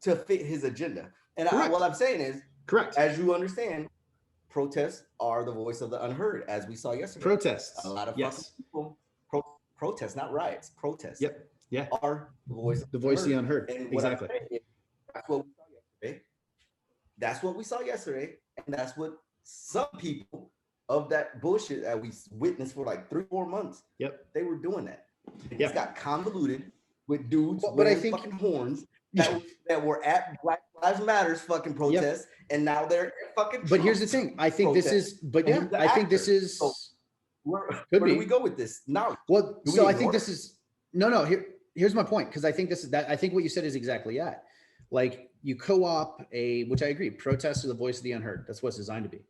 to fit his agenda. And what I'm saying is, correct. As you understand, protests are the voice of the unheard, as we saw yesterday. Protests. A lot of people protests, not riots. Protests. Yep. Yeah. Are the voice of the unheard. And exactly. That's what we saw yesterday. That's what we saw yesterday, and that's what some people of that bullshit that we witnessed for like 3-4 months. Yep. They were doing that. It just got convoluted with dudes but I think fucking horns that were at Black Lives Matters fucking protests, and now they're at fucking. But here's the thing. I think this is. But yeah, I think this is. So where do we go with this? Now, well, so I think this is no. Here's my point, because I think this is that. I think what you said is exactly that. Like, you co-op which I agree, protests are the voice of the unheard. That's what it's designed to be.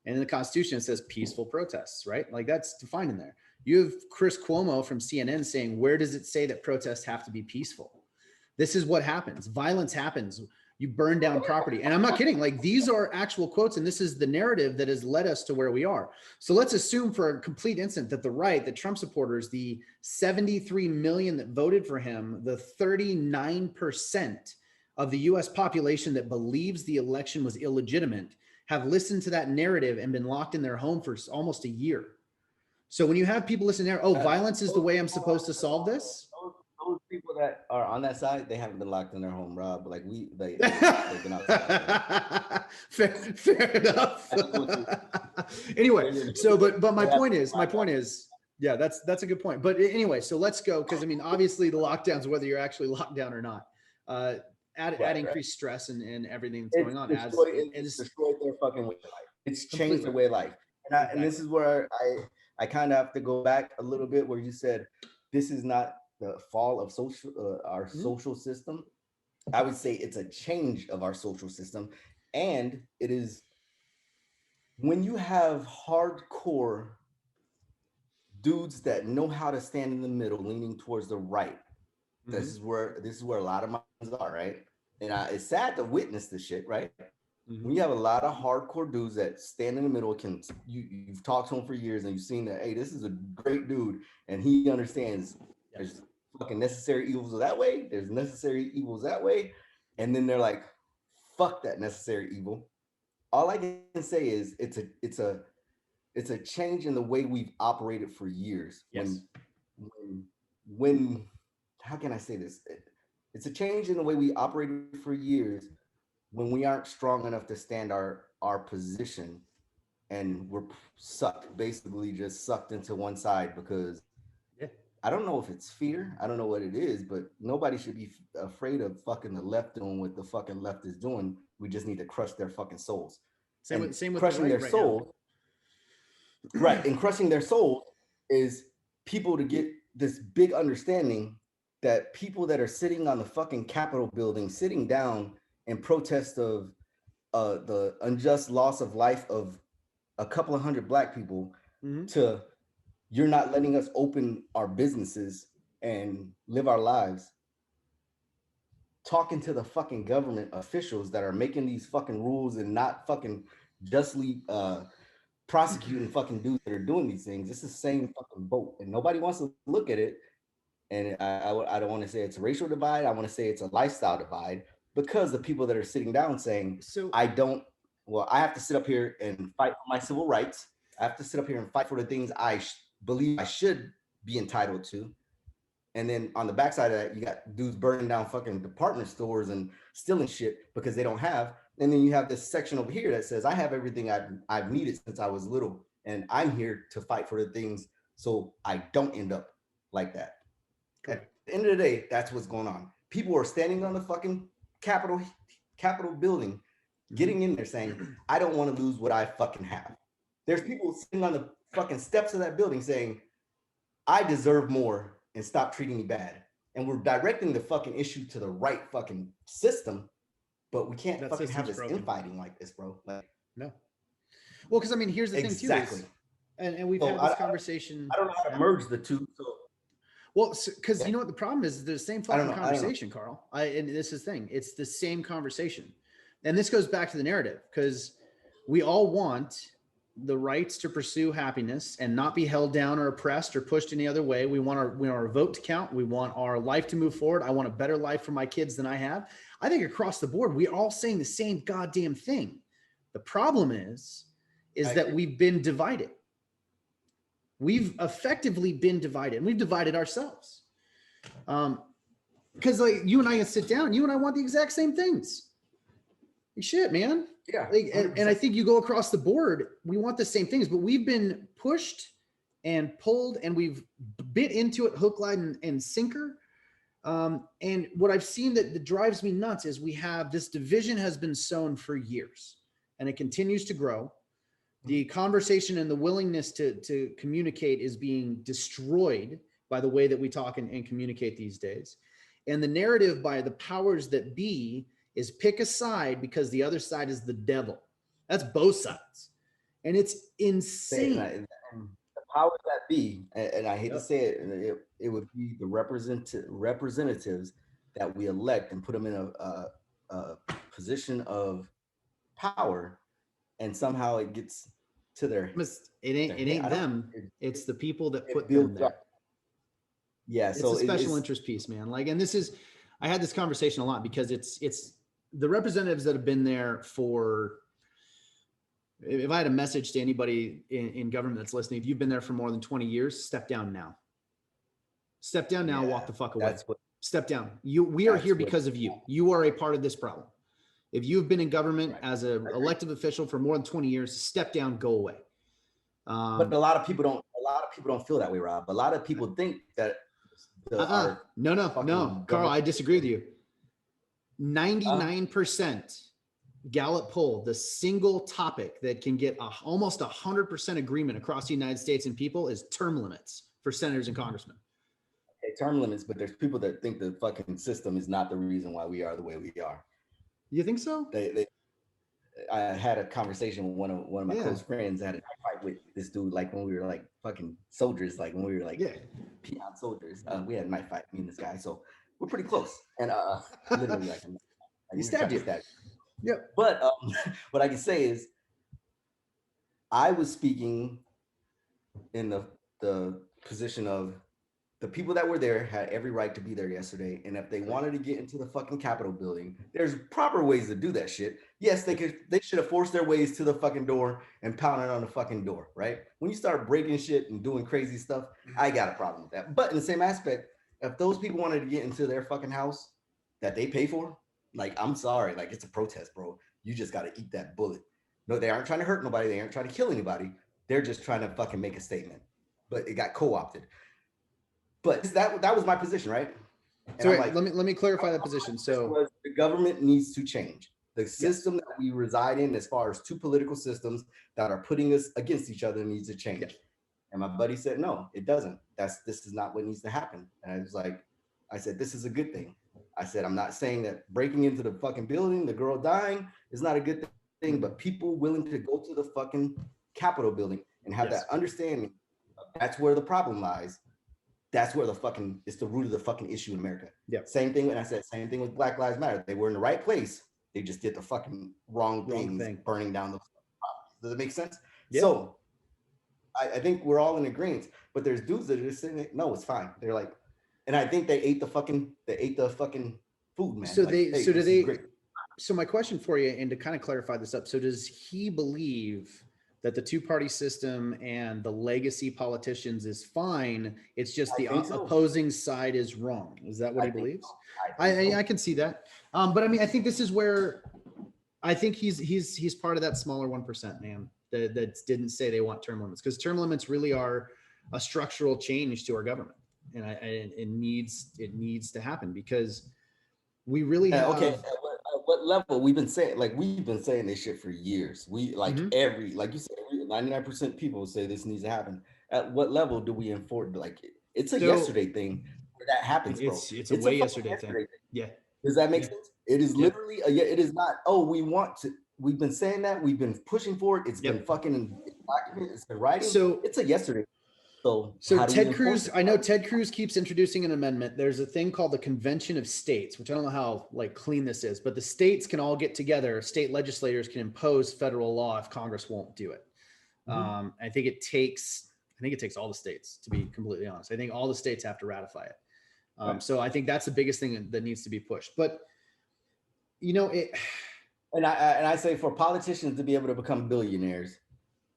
And in the Constitution, it says peaceful protests, right? Like, that's defined in there. You have Chris Cuomo from CNN saying, where does it say that protests have to be peaceful? This is what happens. Violence happens. You burn down property. And I'm not kidding. Like, these are actual quotes, and this is the narrative that has led us to where we are. So let's assume for a complete instant that the right, the Trump supporters, the 73 million that voted for him, the 39% of the US population that believes the election was illegitimate, have listened to that narrative and been locked in their home for almost a year. So when you have people listening there, violence is the way I'm supposed to solve this. Those people that are on that side, they haven't been locked in their home, Rob. Like, they've been outside. fair enough. Anyway, so but my point is, yeah, that's a good point. But anyway, so let's go, because I mean, obviously the lockdowns, whether you're actually locked down or not, add increased stress and everything that's going on. It's destroyed their fucking way of life. It's changed their way of life. And this is where I kind of have to go back a little bit, where you said this is not the fall of our social system. I would say it's a change of our social system. And it is when you have hardcore dudes that know how to stand in the middle, leaning towards the right. This is where a lot of minds are, right? And it's sad to witness this shit, right? When you have a lot of hardcore dudes that stand in the middle, you've talked to him for years and you've seen that, hey, this is a great dude, and he understands there's fucking necessary evils that way, there's necessary evils that way, and then they're like, fuck that necessary evil. All I can say is it's a change in the way we've operated for years. Yes. When how can I say this? It's a change in the way we operated for years, when we aren't strong enough to stand our position, and we're basically just sucked into one side, because I don't know if it's fear, I don't know what it is, but nobody should be afraid of fucking the left doing what the fucking left is doing. We just need to crush their fucking souls. Same with crushing their souls. Right, and crushing their souls is people to get this big understanding that people that are sitting on the fucking Capitol building, sitting down in protest of the unjust loss of life of a couple of hundred Black people, to you're not letting us open our businesses and live our lives, talking to the fucking government officials that are making these fucking rules and not fucking justly prosecuting fucking dudes that are doing these things. It's the same fucking boat, and nobody wants to look at it. And I don't want to say it's a racial divide. I want to say it's a lifestyle divide, because the people that are sitting down saying, I have to sit up here and fight for my civil rights. I have to sit up here and fight for the things I believe I should be entitled to. And then on the backside of that, you got dudes burning down fucking department stores and stealing shit because they don't have. And then you have this section over here that says, I have everything I've needed since I was little, and I'm here to fight for the things so I don't end up like that. At the end of the day, that's what's going on. People are standing on the fucking Capitol building, getting in there saying, I don't want to lose what I fucking have. There's people sitting on the fucking steps of that building saying, I deserve more, and stop treating me bad. And we're directing the fucking issue to the right fucking system, but we can't fucking have this infighting like this, bro. Like, no. Well, because I mean, here's the thing too. Exactly. And we've had this conversation. I don't know how to merge the two. So. Well, because you know what the problem is? The same fucking conversation, Carl. And this is the thing. It's the same conversation. And this goes back to the narrative, because we all want the rights to pursue happiness and not be held down or oppressed or pushed any other way. We want our vote to count. We want our life to move forward. I want a better life for my kids than I have. I think across the board, we're all saying the same goddamn thing. The problem is that we've been divided. We've effectively been divided, and we've divided ourselves. Because like you and I can sit down, you and I want the exact same things. Like, shit, man. Yeah. Like, and I think you go across the board, we want the same things, but we've been pushed and pulled, and we've bit into it hook, line, and sinker And what I've seen that drives me nuts is we have this division has been sown for years and it continues to grow. The conversation and the willingness to communicate is being destroyed by the way that we talk and communicate these days. And the narrative by the powers that be is pick a side because the other side is the devil. That's both sides. And it's insane. The powers that be, and I hate to say it would be the representatives that we elect and put them in a position of power, and somehow it gets to their. It ain't them. It's the people that put them there. Yeah, it's a special interest piece, man. Like, and I had this conversation a lot because it's the representatives that have been there for. If I had a message to anybody in government that's listening, if you've been there for more than 20 years, step down now. Step down now, walk the fuck away. Step down. We are here because of you. You are a part of this problem. If you've been in government as an elected official for more than 20 years, step down, go away. But a lot of people don't feel that way, Rob. A lot of people think that no, Carl, I disagree with you. 99% Gallup poll, the single topic that can get almost 100% agreement across the United States and people is term limits for senators and congressmen. Okay, term limits, but there's people that think the fucking system is not the reason why we are the way we are. You think so? I had a conversation with one of my close friends. I had a fight with this dude, like when we were like fucking soldiers, like when we were like peon soldiers. We had a knife fight, me and this guy, so we're pretty close. And literally, like he stabbed you. Yep. But what I can say is, I was speaking in the position of the people that were there had every right to be there yesterday, and if they wanted to get into the fucking Capitol building, there's proper ways to do that shit. Yes, they should have forced their ways to the fucking door and pounded on the fucking door, right? When you start breaking shit and doing crazy stuff, I got a problem with that. But in the same aspect, if those people wanted to get into their fucking house that they pay for, like, I'm sorry, like, it's a protest, bro. You just got to eat that bullet. No, they aren't trying to hurt nobody. They aren't trying to kill anybody. They're just trying to fucking make a statement. But it got co-opted. But that was my position, right? And so wait, like, let me clarify that position. So the government needs to change. The system that we reside in, as far as two political systems that are putting us against each other, needs to change. And my buddy said, no, it doesn't. This is not what needs to happen. And I said, this is a good thing. I said, I'm not saying that breaking into the fucking building, the girl dying, is not a good thing, but people willing to go to the fucking Capitol building and have that understanding, that's where the problem lies. That's where it's the root of the fucking issue in America. Yeah. Same thing. And I said, same thing with Black Lives Matter. They were in the right place. They just did the fucking wrong thing, burning down those properties. Does it make sense? Yeah. So I think we're all in agreement, but there's dudes that are just saying, no, it's fine. They're like, and I think they ate the fucking food, man. So so my question for you, and to kind of clarify this up, so does he believe that the two-party system and the legacy politicians is fine? It's just the opposing side is wrong. Is that what he believes? I can see that. But I mean, I think this is where I think he's part of that smaller 1%, man, that didn't say they want term limits, because term limits really are a structural change to our government. And it needs to happen, because we really have. Okay, at what level? We've been saying this shit for years. We like like you said, 99% people say this needs to happen. At what level do we enforce? Like, it's a yesterday thing where that happens, bro. It's a way yesterday thing. Yeah. Does that make sense? It is literally it is not. Oh, we want to. We've been saying that. We've been pushing for it. It's been fucking documented. It's been writing. So it's a yesterday. So Ted Cruz, I know Ted Cruz keeps introducing an amendment. There's a thing called the Convention of States, which I don't know how like clean this is, but the states can all get together. State legislators can impose federal law if Congress won't do it. I think it takes all the states, to be completely honest. I think all the states have to ratify it. So I think that's the biggest thing that needs to be pushed. But and I say, for politicians to be able to become billionaires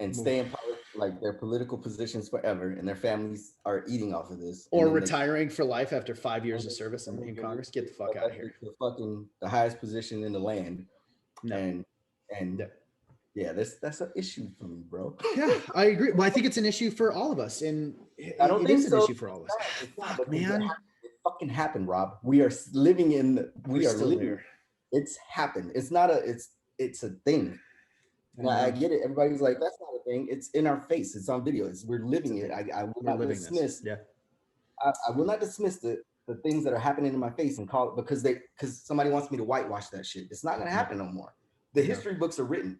and stay in politics, like their political positions forever, and their families are eating off of this, or retiring for life after 5 years of service in Congress, get the fuck out of here. The highest position in the land. That's an issue for me, bro. Yeah, I agree. Well, I think it's an issue for all of us, and I don't think it's an issue for all of us. Fuck, man. It's fucking happened, Rob. We are living in. We We're are still living. there. It's happened. It's not a. It's a thing. Now, I get it. Everybody's like, that's not a thing. It's in our face. It's on video. We're living it. I will not dismiss. Yeah. I will not dismiss the things that are happening in my face and call it because somebody wants me to whitewash that shit. It's not gonna happen no more. The history books are written.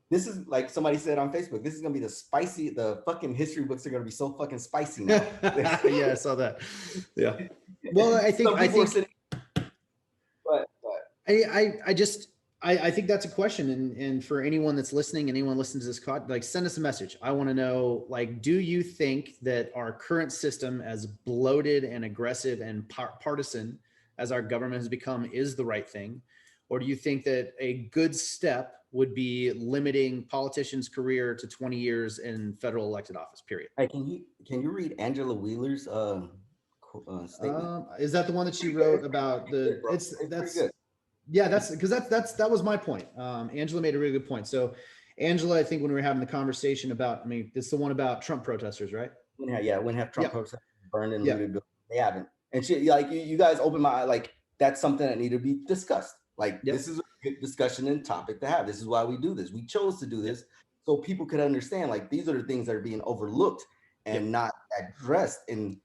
This is like somebody said on Facebook. This is gonna be the fucking history books are gonna be so fucking spicy now. Yeah, I saw that. Yeah. Well, I think but I think that's a question, and for anyone that's listening, anyone listens to this, like, send us a message. I want to know, like, do you think that our current system, as bloated and aggressive and partisan as our government has become, is the right thing, or do you think that a good step would be limiting politicians' career to 20 years in federal elected office? Period. Hey, can you read Angela Wheeler's statement? Is that the one that she wrote about the? It's pretty good. Yeah, that was my point. Angela made a really good point. So, Angela, I think when we were having the conversation about, it's the one about Trump protesters, right? Yeah, wouldn't have Trump protesters burned and looted. They haven't. And she, like, you guys open my eye, like, that's something that needed to be discussed. Like, this is a good discussion and topic to have. This is why we do this. We chose to do this so people could understand, like, these are the things that are being overlooked and not addressed in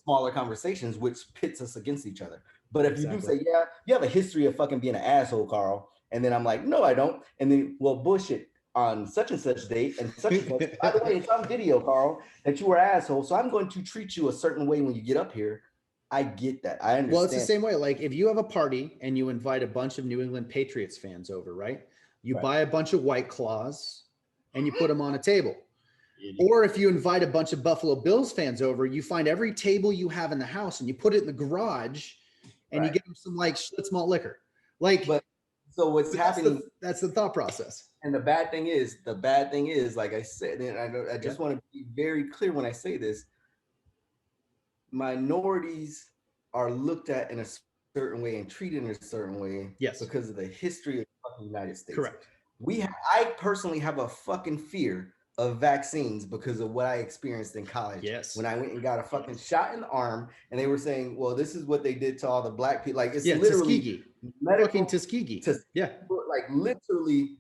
smaller conversations, which pits us against each other. But if you do say, yeah, you have a history of fucking being an asshole, Carl, and then I'm like, no, I don't. And then, well, bullshit, on such and such date and such and such. By the way, it's on video, Carl, that you were an asshole. So I'm going to treat you a certain way when you get up here. I get that. I understand. Well, it's the same way. Like, if you have a party and you invite a bunch of New England Patriots fans over, right? You buy a bunch of White Claws and you put them on a table. Or if you invite a bunch of Buffalo Bills fans over, you find every table you have in the house and you put it in the garage and you give them some, like, Schlitz malt liquor. Like, so what's happening? That's the thought process. And the bad thing is, like I said, and I just want to be very clear when I say this, minorities are looked at in a certain way and treated in a certain way because of the history of the United States. Correct. I personally have a fucking fear of vaccines because of what I experienced in college. Yes. When I went and got a fucking shot in the arm and they were saying, well, this is what they did to all the black people. Like, it's literally Tuskegee. Fucking Tuskegee. Like, literally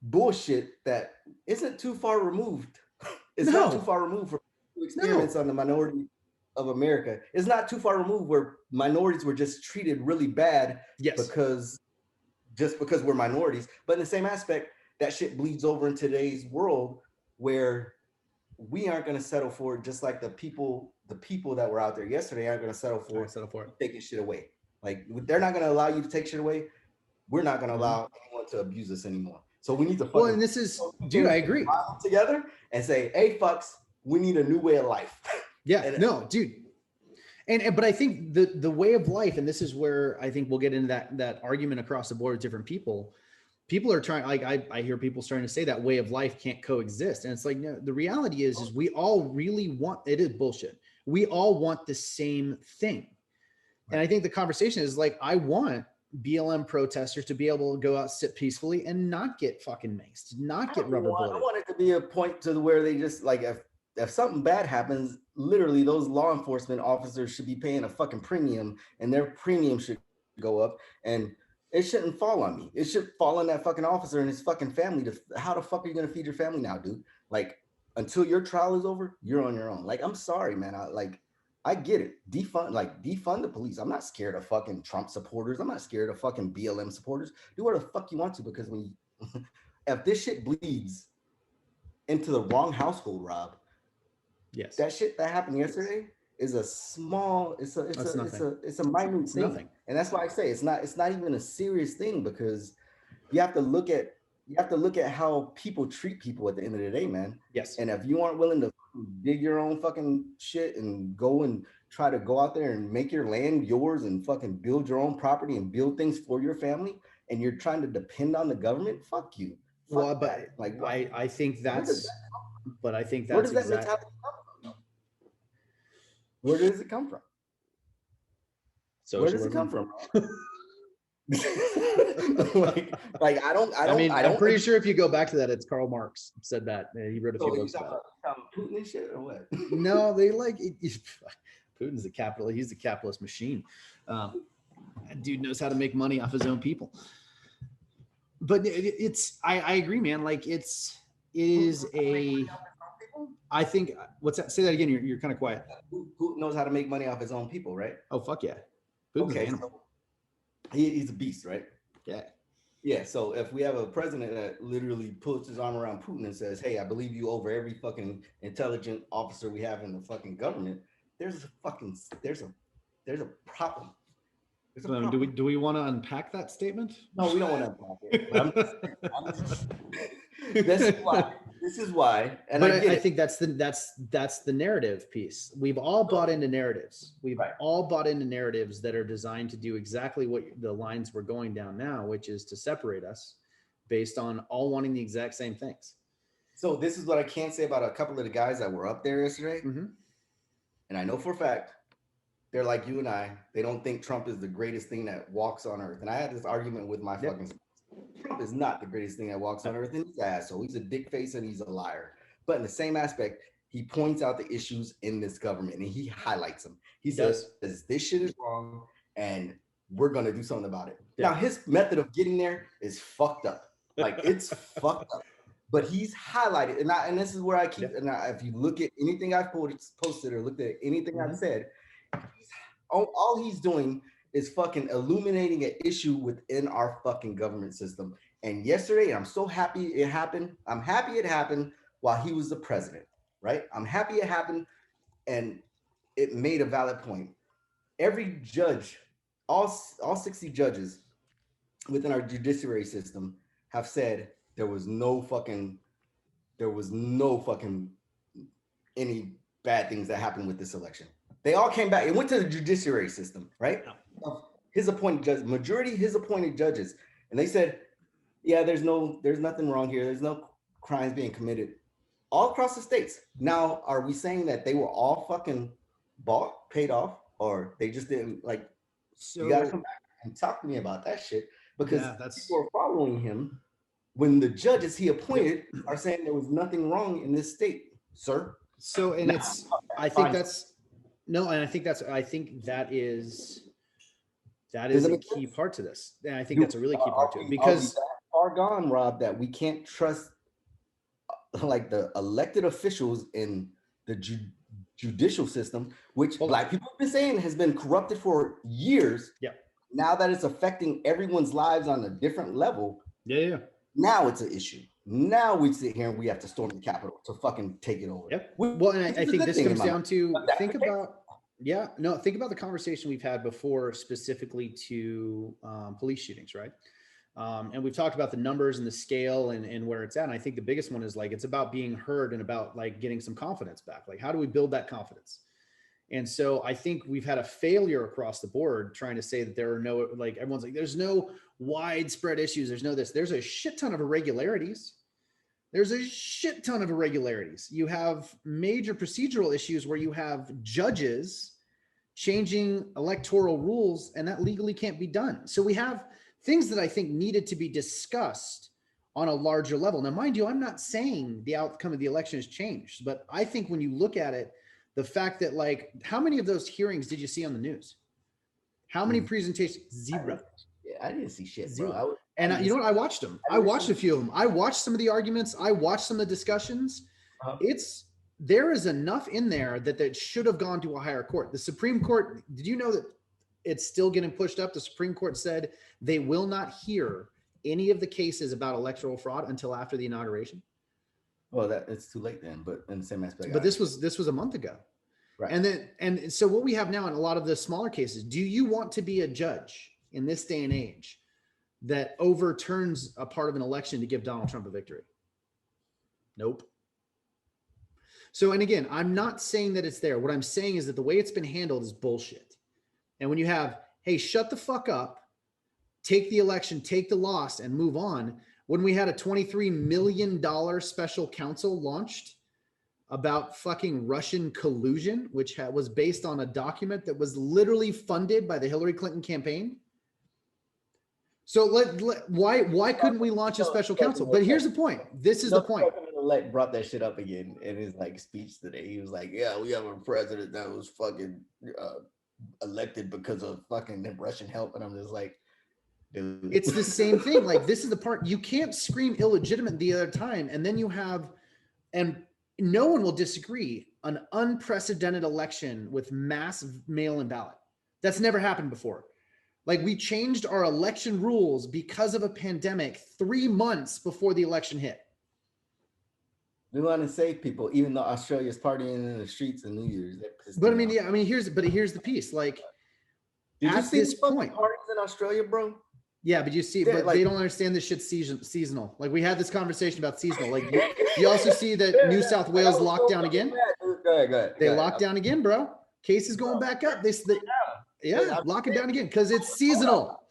bullshit that isn't too far removed. It's not too far removed from experience on the minority of America. It's not too far removed where minorities were just treated really bad because we're minorities. But in the same aspect, that shit bleeds over in today's world where we aren't going to settle for it, just like the people that were out there yesterday aren't going to settle for taking shit away. Like, they're not going to allow you to take shit away. We're not going to allow anyone to abuse us anymore. So we need to and this is, dude, I agree. Together and say, hey, fucks, we need a new way of life. Dude. But I think the way of life, and this is where I think we'll get into that argument across the board with different people. People are trying, like, I hear people starting to say that way of life can't coexist. And it's like, no, the reality is we all really want, it is bullshit. We all want the same thing. And I think the conversation is like, I want BLM protesters to be able to go out, sit peacefully and not get fucking maced, not get rubber bulleted. I want it to be a point to where they just, like, if something bad happens, literally those law enforcement officers should be paying a fucking premium and their premium should go up, and it shouldn't fall on me. It should fall on that fucking officer and his fucking family. How the fuck are you going to feed your family now, dude? Like, until your trial is over, you're on your own. Like, I'm sorry, man. I get it. Defund the police. I'm not scared of fucking Trump supporters. I'm not scared of fucking BLM supporters. Do whatever the fuck you want to, because if this shit bleeds into the wrong household, Rob, that shit that happened yesterday is a small, it's a minute thing. Nothing. And that's why I say it's not even a serious thing, because you have to look at how people treat people at the end of the day, man. Yes. And if you aren't willing to dig your own fucking shit and go and try to go out there and make your land yours and fucking build your own property and build things for your family, and you're trying to depend on the government, fuck you. But I think that's, but I think that's, where does that mentality come from? Where does it come from? Where does it come from? I'm pretty sure if you go back to that, it's Karl Marx said that. He wrote a few books about Putin and shit or what? No, they Putin's a capitalist. He's a capitalist machine. That dude knows how to make money off his own people. But I agree, man. Like it is a, I think, what's that? Say that again. You're kind of quiet. Putin knows how to make money off his own people, right? Oh, fuck yeah. Putin's an animal. So he's a beast, right? Yeah. Yeah. So if we have a president that literally puts his arm around Putin and says, "Hey, I believe you over every fucking intelligent officer we have in the fucking government," there's a problem. There's a problem. Do we want to unpack that statement? No, we don't want to unpack it. This is why. And but I think that's the narrative piece. We've all bought into narratives. We've all bought into narratives that are designed to do exactly what the lines we're going down now, which is to separate us based on all wanting the exact same things. So this is what I can say about a couple of the guys that were up there yesterday. Mm-hmm. And I know for a fact, they're like you and I. They don't think Trump is the greatest thing that walks on earth. And I had this argument with my fucking Trump is not the greatest thing that walks on earth, and he's an asshole. He's a dick face and he's a liar. But in the same aspect, he points out the issues in this government and he highlights them. He says, this shit is wrong and we're going to do something about it. Yeah. Now, his method of getting there is fucked up. Like, it's fucked up. But he's highlighted, and this is where I keep, and if you look at anything I've posted or looked at anything I've said, all he's doing is fucking illuminating an issue within our fucking government system. And yesterday, I'm so happy it happened. I'm happy it happened while he was the president, right? I'm happy it happened, and it made a valid point. Every judge, all 60 judges within our judiciary system have said there was no fucking any bad things that happened with this election. They all came back. It went to the judiciary system, right? His appointed judges, majority his appointed judges, and they said, yeah, there's nothing wrong here. There's no crimes being committed all across the states. Now, are we saying that they were all fucking paid off, or they just didn't like? So, you gotta come back and talk to me about that shit, because people are following him when the judges he appointed are saying there was nothing wrong in this state, sir. So, and I think that is a key part to this. And I think that's a really key part to it, because far gone, Rob, that we can't trust like the elected officials in the judicial system, which Black people have been saying has been corrupted for years. Yeah. Now that it's affecting everyone's lives on a different level. Yeah. Now it's an issue. Now we sit here and we have to storm the Capitol to fucking take it over. Yep. Well, and I think this comes down to think about the conversation we've had before, specifically to police shootings, right? And we've talked about the numbers and the scale and where it's at. And I think the biggest one is like, it's about being heard and about like getting some confidence back. Like, how do we build that confidence? And so I think we've had a failure across the board trying to say that there are no, like, everyone's like, there's no widespread issues. There's no this. There's a shit ton of irregularities. You have major procedural issues where you have judges changing electoral rules, and that legally can't be done. So we have things that I think needed to be discussed on a larger level. Now, mind you, I'm not saying the outcome of the election has changed, but I think when you look at it, the fact that, like, how many of those hearings did you see on the news? How many presentations? Zero. I didn't see shit, Zero. Bro. And you know what? I watched them. I watched a few of them. I watched some of the arguments. I watched some of the discussions. There is enough in there that should have gone to a higher court. The Supreme Court, did you know that it's still getting pushed up? The Supreme Court said they will not hear any of the cases about electoral fraud until after the inauguration. Well, it's too late then, but in the same aspect. But this was a month ago. Right. And so what we have now in a lot of the smaller cases, do you want to be a judge in this day and age that overturns a part of an election to give Donald Trump a victory? Nope. So, and again, I'm not saying that it's there. What I'm saying is that the way it's been handled is bullshit. And when you have, hey, shut the fuck up, take the election, take the loss, and move on. When we had a $23 million special counsel launched about fucking Russian collusion, which was based on a document that was literally funded by the Hillary Clinton campaign. So why couldn't we launch a special counsel? But here's the point. This is the point. elect brought that shit up again in his like speech today. He was like, "Yeah, we have a president that was fucking elected because of fucking Russian help," and I'm just like, dude, it's the same thing. Like, this is the part you can't scream illegitimate the other time, and then you have, and no one will disagree, an unprecedented election with mass mail-in ballot. That's never happened before. Like, we changed our election rules because of a pandemic 3 months before the election hit. we want to save people, even though Australia's partying in the streets on New Year's. But I mean, yeah, I mean, here's the piece. Like, did you at see this the point, parties in Australia, bro? yeah, but you see, Yeah, but like- they don't understand this shit's seasonal. Like, we had this conversation about seasonal. Like, you also see that New South Wales locked down again. Go ahead. They locked down again, bro. Cases going back up. Yeah, locking down again because it's seasonal.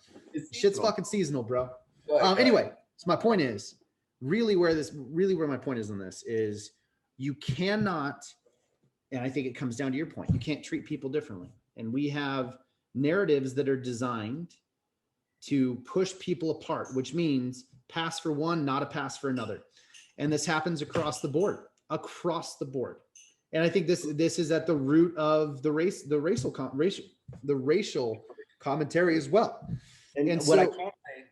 Shit's fucking seasonal, bro. Anyway, so my point is really where my point is on this is you cannot, and I think it comes down to your point, you can't treat people differently. And we have narratives that are designed to push people apart, which means pass for one, not a pass for another. And this happens across the board. And I think this is at the root of the racial commentary as well. And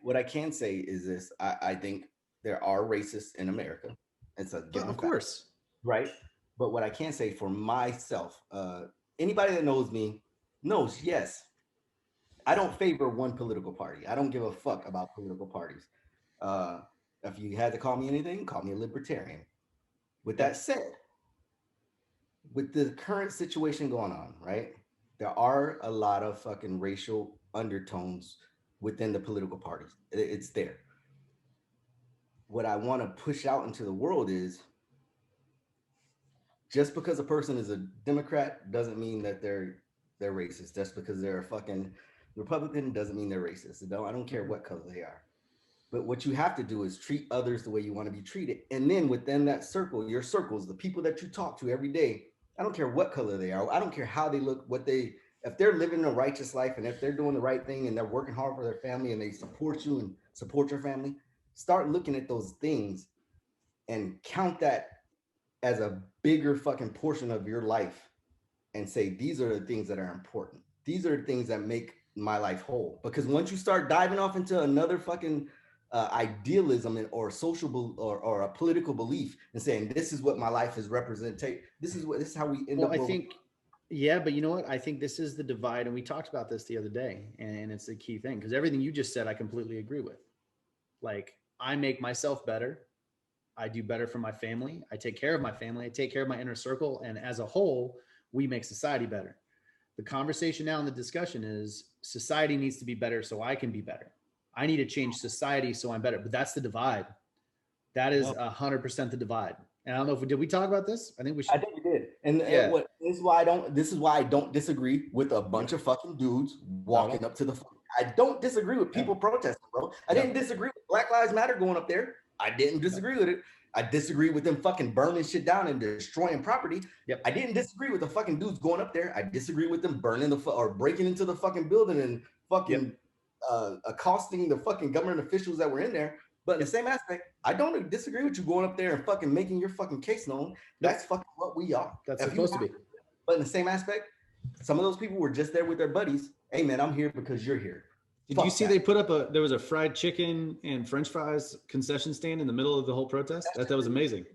what I can say is this: I think there are racists in America. It's a given, of course, right? But what I can say for myself, anybody that knows me knows, yes, I don't favor one political party. I don't give a fuck about political parties. If you had to call me anything, call me a libertarian. With that said, with the current situation going on, right? There are a lot of fucking racial undertones within the political parties. It's there. What I want to push out into the world is just because a person is a Democrat doesn't mean that they're racist. Just because they're a fucking Republican doesn't mean they're racist. I don't care what color they are. But what you have to do is treat others the way you want to be treated. And then within that circle, your circles, the people that you talk to every day, I don't care what color they are. I don't care how they look, if they're living a righteous life and if they're doing the right thing and they're working hard for their family and they support you and support your family, start looking at those things and count that as a bigger fucking portion of your life and say, these are the things that are important. These are the things that make my life whole. Because once you start diving off into another fucking idealism or social or a political belief and saying this is what my life is representing, this is how we end up. I think, yeah, but you know what? I think this is the divide, and we talked about this the other day, and it's the key thing because everything you just said, I completely agree with. Like, I make myself better. I do better for my family. I take care of my family. I take care of my inner circle, and as a whole, we make society better. The conversation now in the discussion is society needs to be better so I can be better. I need to change society so I'm better. But that's the divide. That is 100% the divide. And I don't know if did we talk about this? I think we should. I think we did. And this is why I don't disagree with a bunch of fucking dudes walking up to the. I don't disagree with people protesting, bro. I didn't disagree with Black Lives Matter going up there. I didn't disagree with it. I disagree with them fucking burning shit down and destroying property. Yep. I didn't disagree with the fucking dudes going up there. I disagree with them burning or breaking into the fucking building and fucking accosting the fucking government officials that were in there. But in the same aspect, I don't disagree with you going up there and fucking making your fucking case known. That's fucking what we are. That's supposed to be. But in the same aspect, some of those people were just there with their buddies. Hey man, I'm here because you're here. Did you see they put up there was a fried chicken and French fries concession stand in the middle of the whole protest? That was amazing.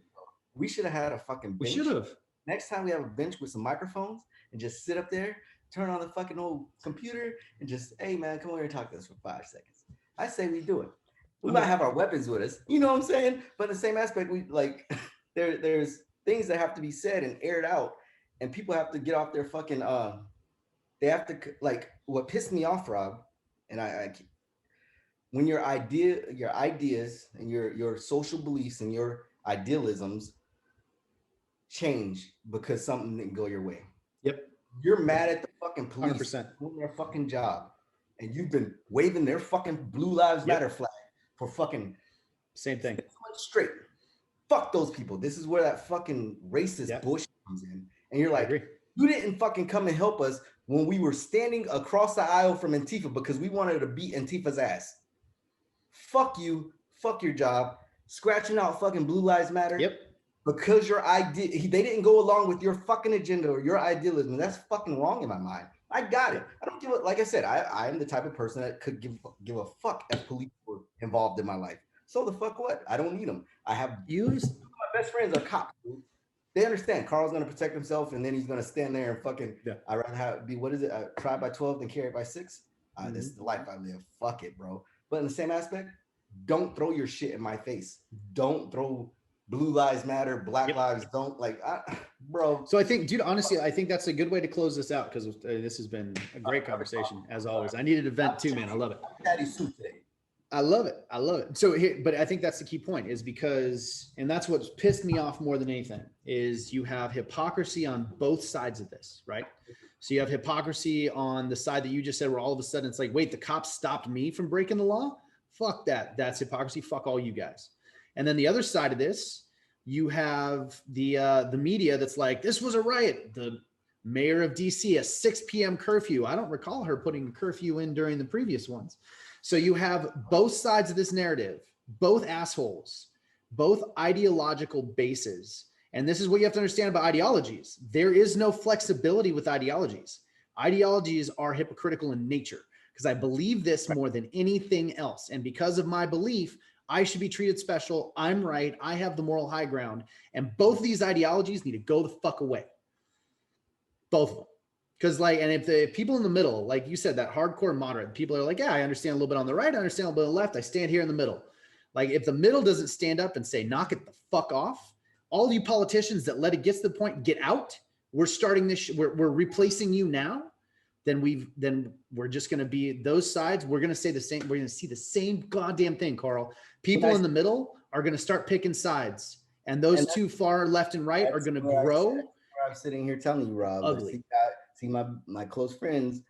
We should have had a fucking bench. We should have. Next time we have a bench with some microphones and just sit up there, turn on the fucking old computer and just, hey man, come over here and talk to us for 5 seconds. I say we do it. We might have our weapons with us, you know what I'm saying? But in the same aspect, we like there's things that have to be said and aired out, and people have to get off their fucking they have to, like, what pissed me off, Rob, and I when your ideas and your social beliefs and your idealisms change because something didn't go your way. Yep. You're mad at the fucking police 100%. doing their fucking job, and you've been waving their fucking Blue Lives Matter flag for fucking same thing straight. Fuck those people. This is where that fucking racist bullshit comes in. And you're like, you didn't fucking come and help us when we were standing across the aisle from Antifa because we wanted to beat Antifa's ass. Fuck you. Fuck your job. Scratching out fucking Blue Lives Matter. Yep. because your idea, they didn't go along with your fucking agenda or your idealism. That's fucking wrong in my mind. I got it. I don't give a, like I said, I am the type of person that could give a fuck if police were involved in my life. So the fuck what? I don't need them. I have Use my best friends are cops. Dude. They understand Carl's gonna protect himself, and then he's gonna stand there and fucking. Yeah. I rather have be what is it? Try by 12 than carry by 6. This is Mhm. the life I live. Fuck it, bro. But in the same aspect, don't throw your shit in my face. Don't throw blue lives matter, black Yep. lives don't, bro. So I think, dude, honestly, I think that's a good way to close this out because this has been a great conversation as always. I needed a vent too, man. I love it. Daddy suit today. I love it. I love it. So here, but I think that's the key point is because, and that's what's pissed me off more than anything is you have hypocrisy on both sides of this, right? So you have hypocrisy on the side that you just said, where all of a sudden it's like, wait, the cops stopped me from breaking the law. Fuck that. That's hypocrisy. Fuck all you guys. And then the other side of this, you have the media that's like, this was a riot. The mayor of DC, a 6 p.m. curfew. I don't recall her putting a curfew in during the previous ones. So you have both sides of this narrative, both assholes, both ideological bases. And this is what you have to understand about ideologies. There is no flexibility with ideologies. Ideologies are hypocritical in nature because I believe this more than anything else. And because of my belief, I should be treated special. I'm right. I have the moral high ground. And both of these ideologies need to go the fuck away. Both of them. Because and if the people in the middle, like you said, that hardcore moderate, people are like, yeah, I understand a little bit on the right. I understand a little bit on the left. I stand here in the middle. Like if the middle doesn't stand up and say, knock it the fuck off, all you politicians that let it get to the point, get out. We're starting this. We're replacing you now. Then we're just going to be those sides. We're going to say the same. We're going to see the same goddamn thing, Carl. People in the middle are going to start picking sides. And those two far left and right are going to grow. I'm sitting here telling you, Rob. Ugly. See my close friends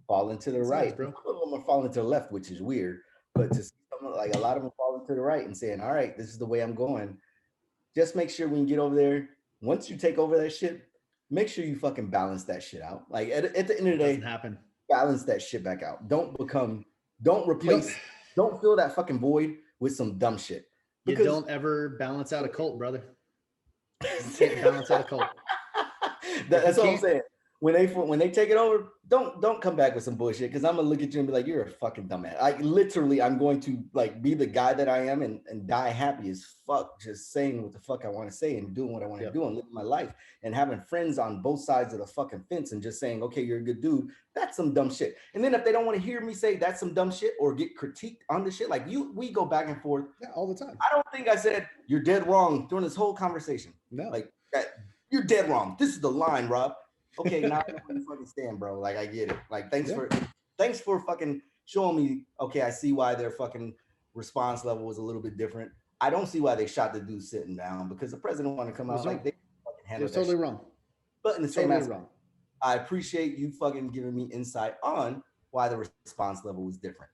falling to the right. Bro. Some of them are falling to the left, which is weird. But to see like a lot of them falling to the right and saying, all right, this is the way I'm going. Just make sure when you get over there, once you take over that shit, make sure you fucking balance that shit out. Like at the end of the day, happen. Balance that shit back out. Don't replace, don't fill that fucking void with some dumb shit. Because you don't ever balance out a cult, brother. You can't balance out a cult. That's what I'm saying. When they take it over, don't come back with some bullshit because I'm gonna look at you and be like, you're a fucking dumbass. I'm going to be the guy that I am and die happy as fuck, just saying what the fuck I want to say and doing what I want to do and living my life and having friends on both sides of the fucking fence and just saying, okay, you're a good dude. That's some dumb shit. And then if they don't want to hear me say that's some dumb shit or get critiqued on the shit, we go back and forth all the time. I don't think I said you're dead wrong during this whole conversation. No, you're dead wrong. This is the line, Rob. Okay, now you fucking stand, bro. I get it. Thanks for fucking showing me. Okay, I see why their fucking response level was a little bit different. I don't see why they shot the dude sitting down because the president wanted to come out like they fucking handled it. Totally wrong. But in the same aspect, I appreciate you fucking giving me insight on why the response level was different.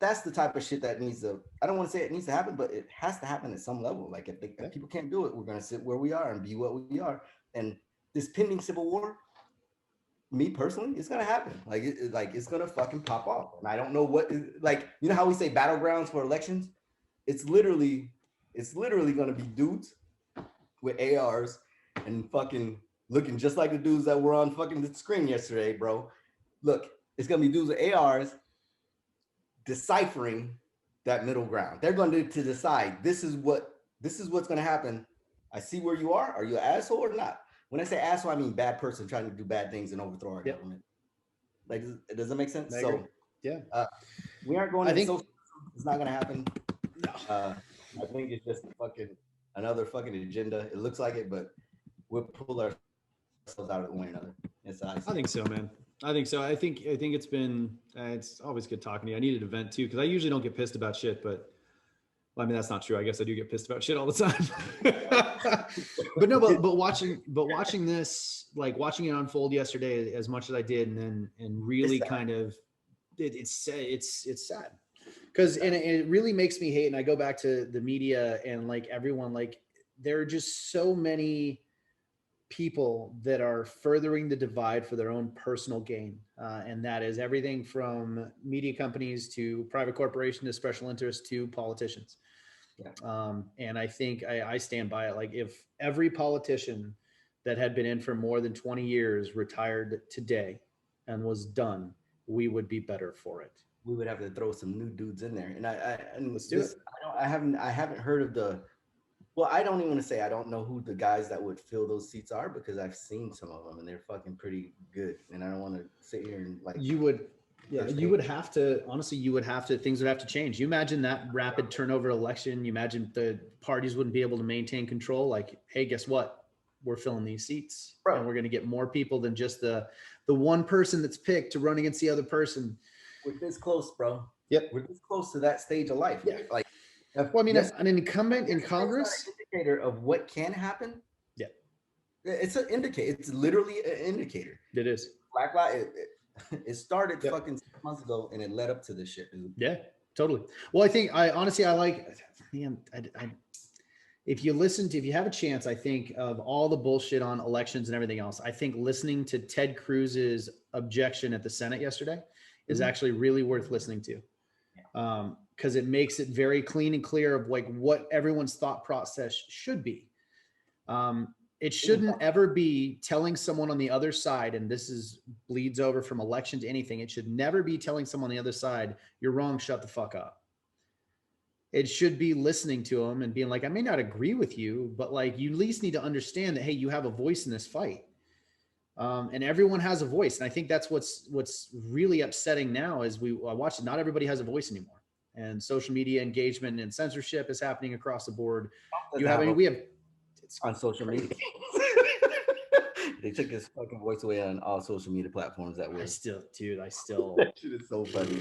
That's the type of shit that needs to, I don't want to say it needs to happen, but it has to happen at some level. If people can't do it, we're going to sit where we are and be what we are. And this pending civil war, me personally, it's going to happen. It's going to fucking pop off. And I don't know what, you know how we say battlegrounds for elections? It's literally going to be dudes with ARs and fucking looking just like the dudes that were on fucking the screen yesterday, bro. Look, it's going to be dudes with ARs deciphering that middle ground. They're going to decide this is what's going to happen. I see where you are. Are you an asshole or not? When I say asshole, I mean bad person trying to do bad things and overthrow our government. Does that make sense? We aren't going. It's not going to happen. No. I think it's just another fucking agenda. It looks like it, but we'll pull ourselves out of one another. I think so, man. I think so. I think it's been, it's always good talking to you. I needed a vent too, because I usually don't get pissed about shit, but that's not true. I guess I do get pissed about shit all the time. but watching this, watching it unfold yesterday as much as I did, and really kind of, it's sad. Because, and it really makes me hate. And I go back to the media and everyone, there are just so many people that are furthering the divide for their own personal gain. And that is everything from media companies to private corporations to special interests to politicians. And I think I stand by it. Like if every politician that had been in for more than 20 years retired today and was done, we would be better for it. We would have to throw some new dudes in there. And Let's do it. I haven't heard of the. Well, I don't even want to say I don't know who the guys that would fill those seats are because I've seen some of them and they're fucking pretty good. And I don't want to sit here and like. You would, yeah, you would have to, honestly, things would have to change. You imagine that rapid turnover election. You imagine the parties wouldn't be able to maintain control. Like, hey, guess what? We're filling these seats, and we're going to get more people than just the one person that's picked to run against the other person. We're this close, bro. Yep. We're this close to that stage of life. Yeah. Like, well, I mean, an incumbent in Congress, an indicator of what can happen. Yeah. It's an indicator. It's literally an indicator. It is. Black Lives. It started fucking 6 months ago, and it led up to this shit, dude. Yeah, totally. Well, I think honestly, I like, man, if you have a chance, I think of all the bullshit on elections and everything else, I think listening to Ted Cruz's objection at the Senate yesterday is actually really worth listening to. Because it makes it very clean and clear of like what everyone's thought process should be. It shouldn't ever be telling someone on the other side, and this bleeds over from election to anything. It should never be telling someone on the other side, you're wrong, shut the fuck up. It should be listening to them and being like, I may not agree with you, but like you at least need to understand that, hey, you have a voice in this fight. And everyone has a voice. And I think that's what's really upsetting now is I watch it. Not everybody has a voice anymore. And social media engagement and censorship is happening across the board. We have it's on social media. They took his fucking voice away on all social media platforms that were. I still That shit is so funny.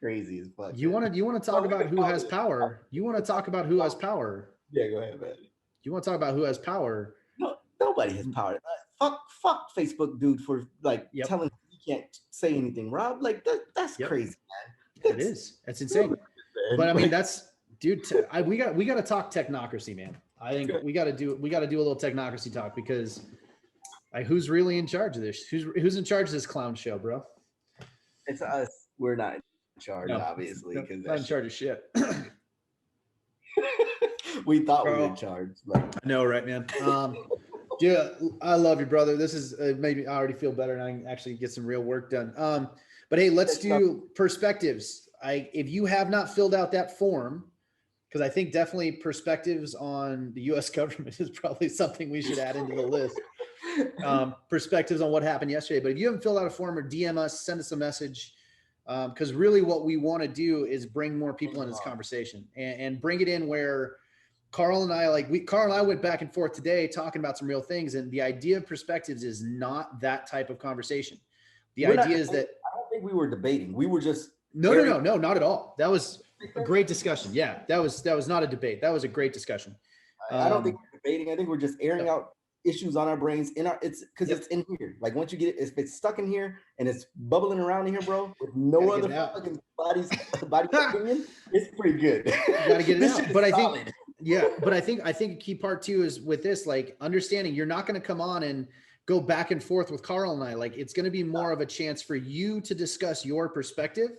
Crazy as fuck. You want to talk about who has power? You want to talk about who has power? Yeah, go ahead, man. You want to talk about who has power? No, nobody has power. Fuck Facebook, dude, for like telling you can't say anything, Rob. Like that's crazy, man. That's insane. But I mean, dude. We got to talk technocracy, man. I think we got to do a little technocracy talk because, like, who's really in charge of this? Who's in charge of this clown show, bro? It's us. We're not in charge, obviously, because not in charge of shit. We thought we were in charge. But. I know, right, man? Yeah, I love you, brother. This is maybe I already feel better and I can actually get some real work done. But hey, let's do perspectives. If you have not filled out that form, because I think definitely perspectives on the U.S. government is probably something we should add into the list. Perspectives on what happened yesterday. But if you haven't filled out a form or DM us, send us a message. Because really what we want to do is bring more people into this conversation and bring it in where Carl and I went back and forth today talking about some real things. And the idea of perspectives is not that type of conversation. I don't think we were debating. We were just. No, not at all. That was a great discussion. Yeah, that was not a debate. That was a great discussion. I don't think we're debating. I think we're just airing out issues on our brains it's because it's in here. Like once you get it, if it's stuck in here and it's bubbling around in here, bro, with no other fucking body opinion, it's pretty good. You gotta get it out. But I think a key part too is with this, like understanding you're not going to come on and go back and forth with Carl and I. Like it's going to be more of a chance for you to discuss your perspective.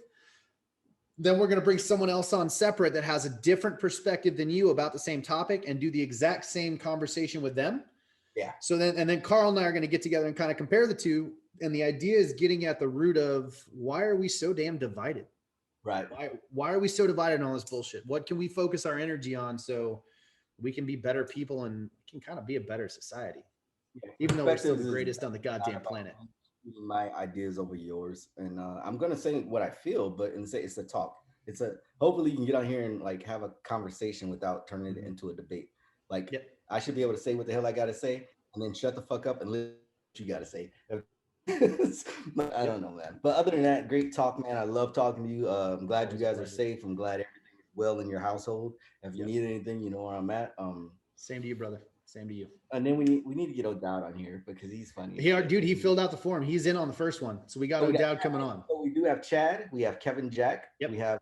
Then we're going to bring someone else on separate that has a different perspective than you about the same topic and do the exact same conversation with them. Yeah. So then Carl and I are going to get together and kind of compare the two. And the idea is getting at the root of why are we so damn divided? Right. Why are we so divided on all this bullshit? What can we focus our energy on so we can be better people and can kind of be a better society? Yeah. Even though we're still the greatest on the goddamn planet. My ideas over yours. And I'm going to say what I feel, but it's a talk. Hopefully you can get on here and like have a conversation without turning it into a debate. Like I should be able to say what the hell I got to say and then shut the fuck up and listen to what you got to say. I don't know, man. But other than that, great talk, man. I love talking to you. I'm glad you guys are safe. I'm glad everything is well in your household. If you need anything, you know where I'm at. Same to you, brother. Same to you. And then we need to get O'Dowd on here because he's funny. He filled out the form. He's in on the first one. So we got O'Dowd coming on. So we do have Chad. We have Kevin Jack. Yep. We have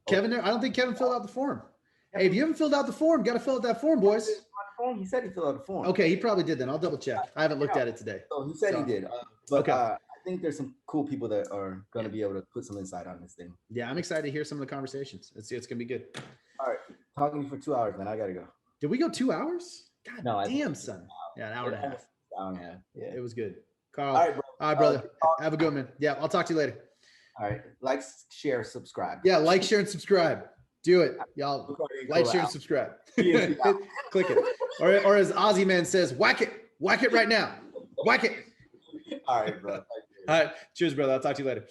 Kevin there. I don't think Kevin filled out the form. Hey, if you haven't filled out the form, got to fill out that form, boys. He said he filled out the form. Okay, he probably did then. I'll double check. I haven't looked at it today. So he said he did. But I think there's some cool people that are going to be able to put some insight on this thing. Yeah, I'm excited to hear some of the conversations. It's going to be good. All right. talking to you for 2 hours, man. I gotta go. Did we go 2 hours? God No, damn, son. Yeah, an hour and a half. Hour and a half. Yeah. It was good. Carl. All right, bro. All right, brother. Have a good one, man. Yeah, I'll talk to you later. All right. Like, share, subscribe. Yeah, like, share, and subscribe. Do it, y'all. Like, share, and subscribe. Click it. Or as Ozzy Man says, whack it. Whack it right now. Whack it. All right, bro. All right. Cheers, brother. I'll talk to you later.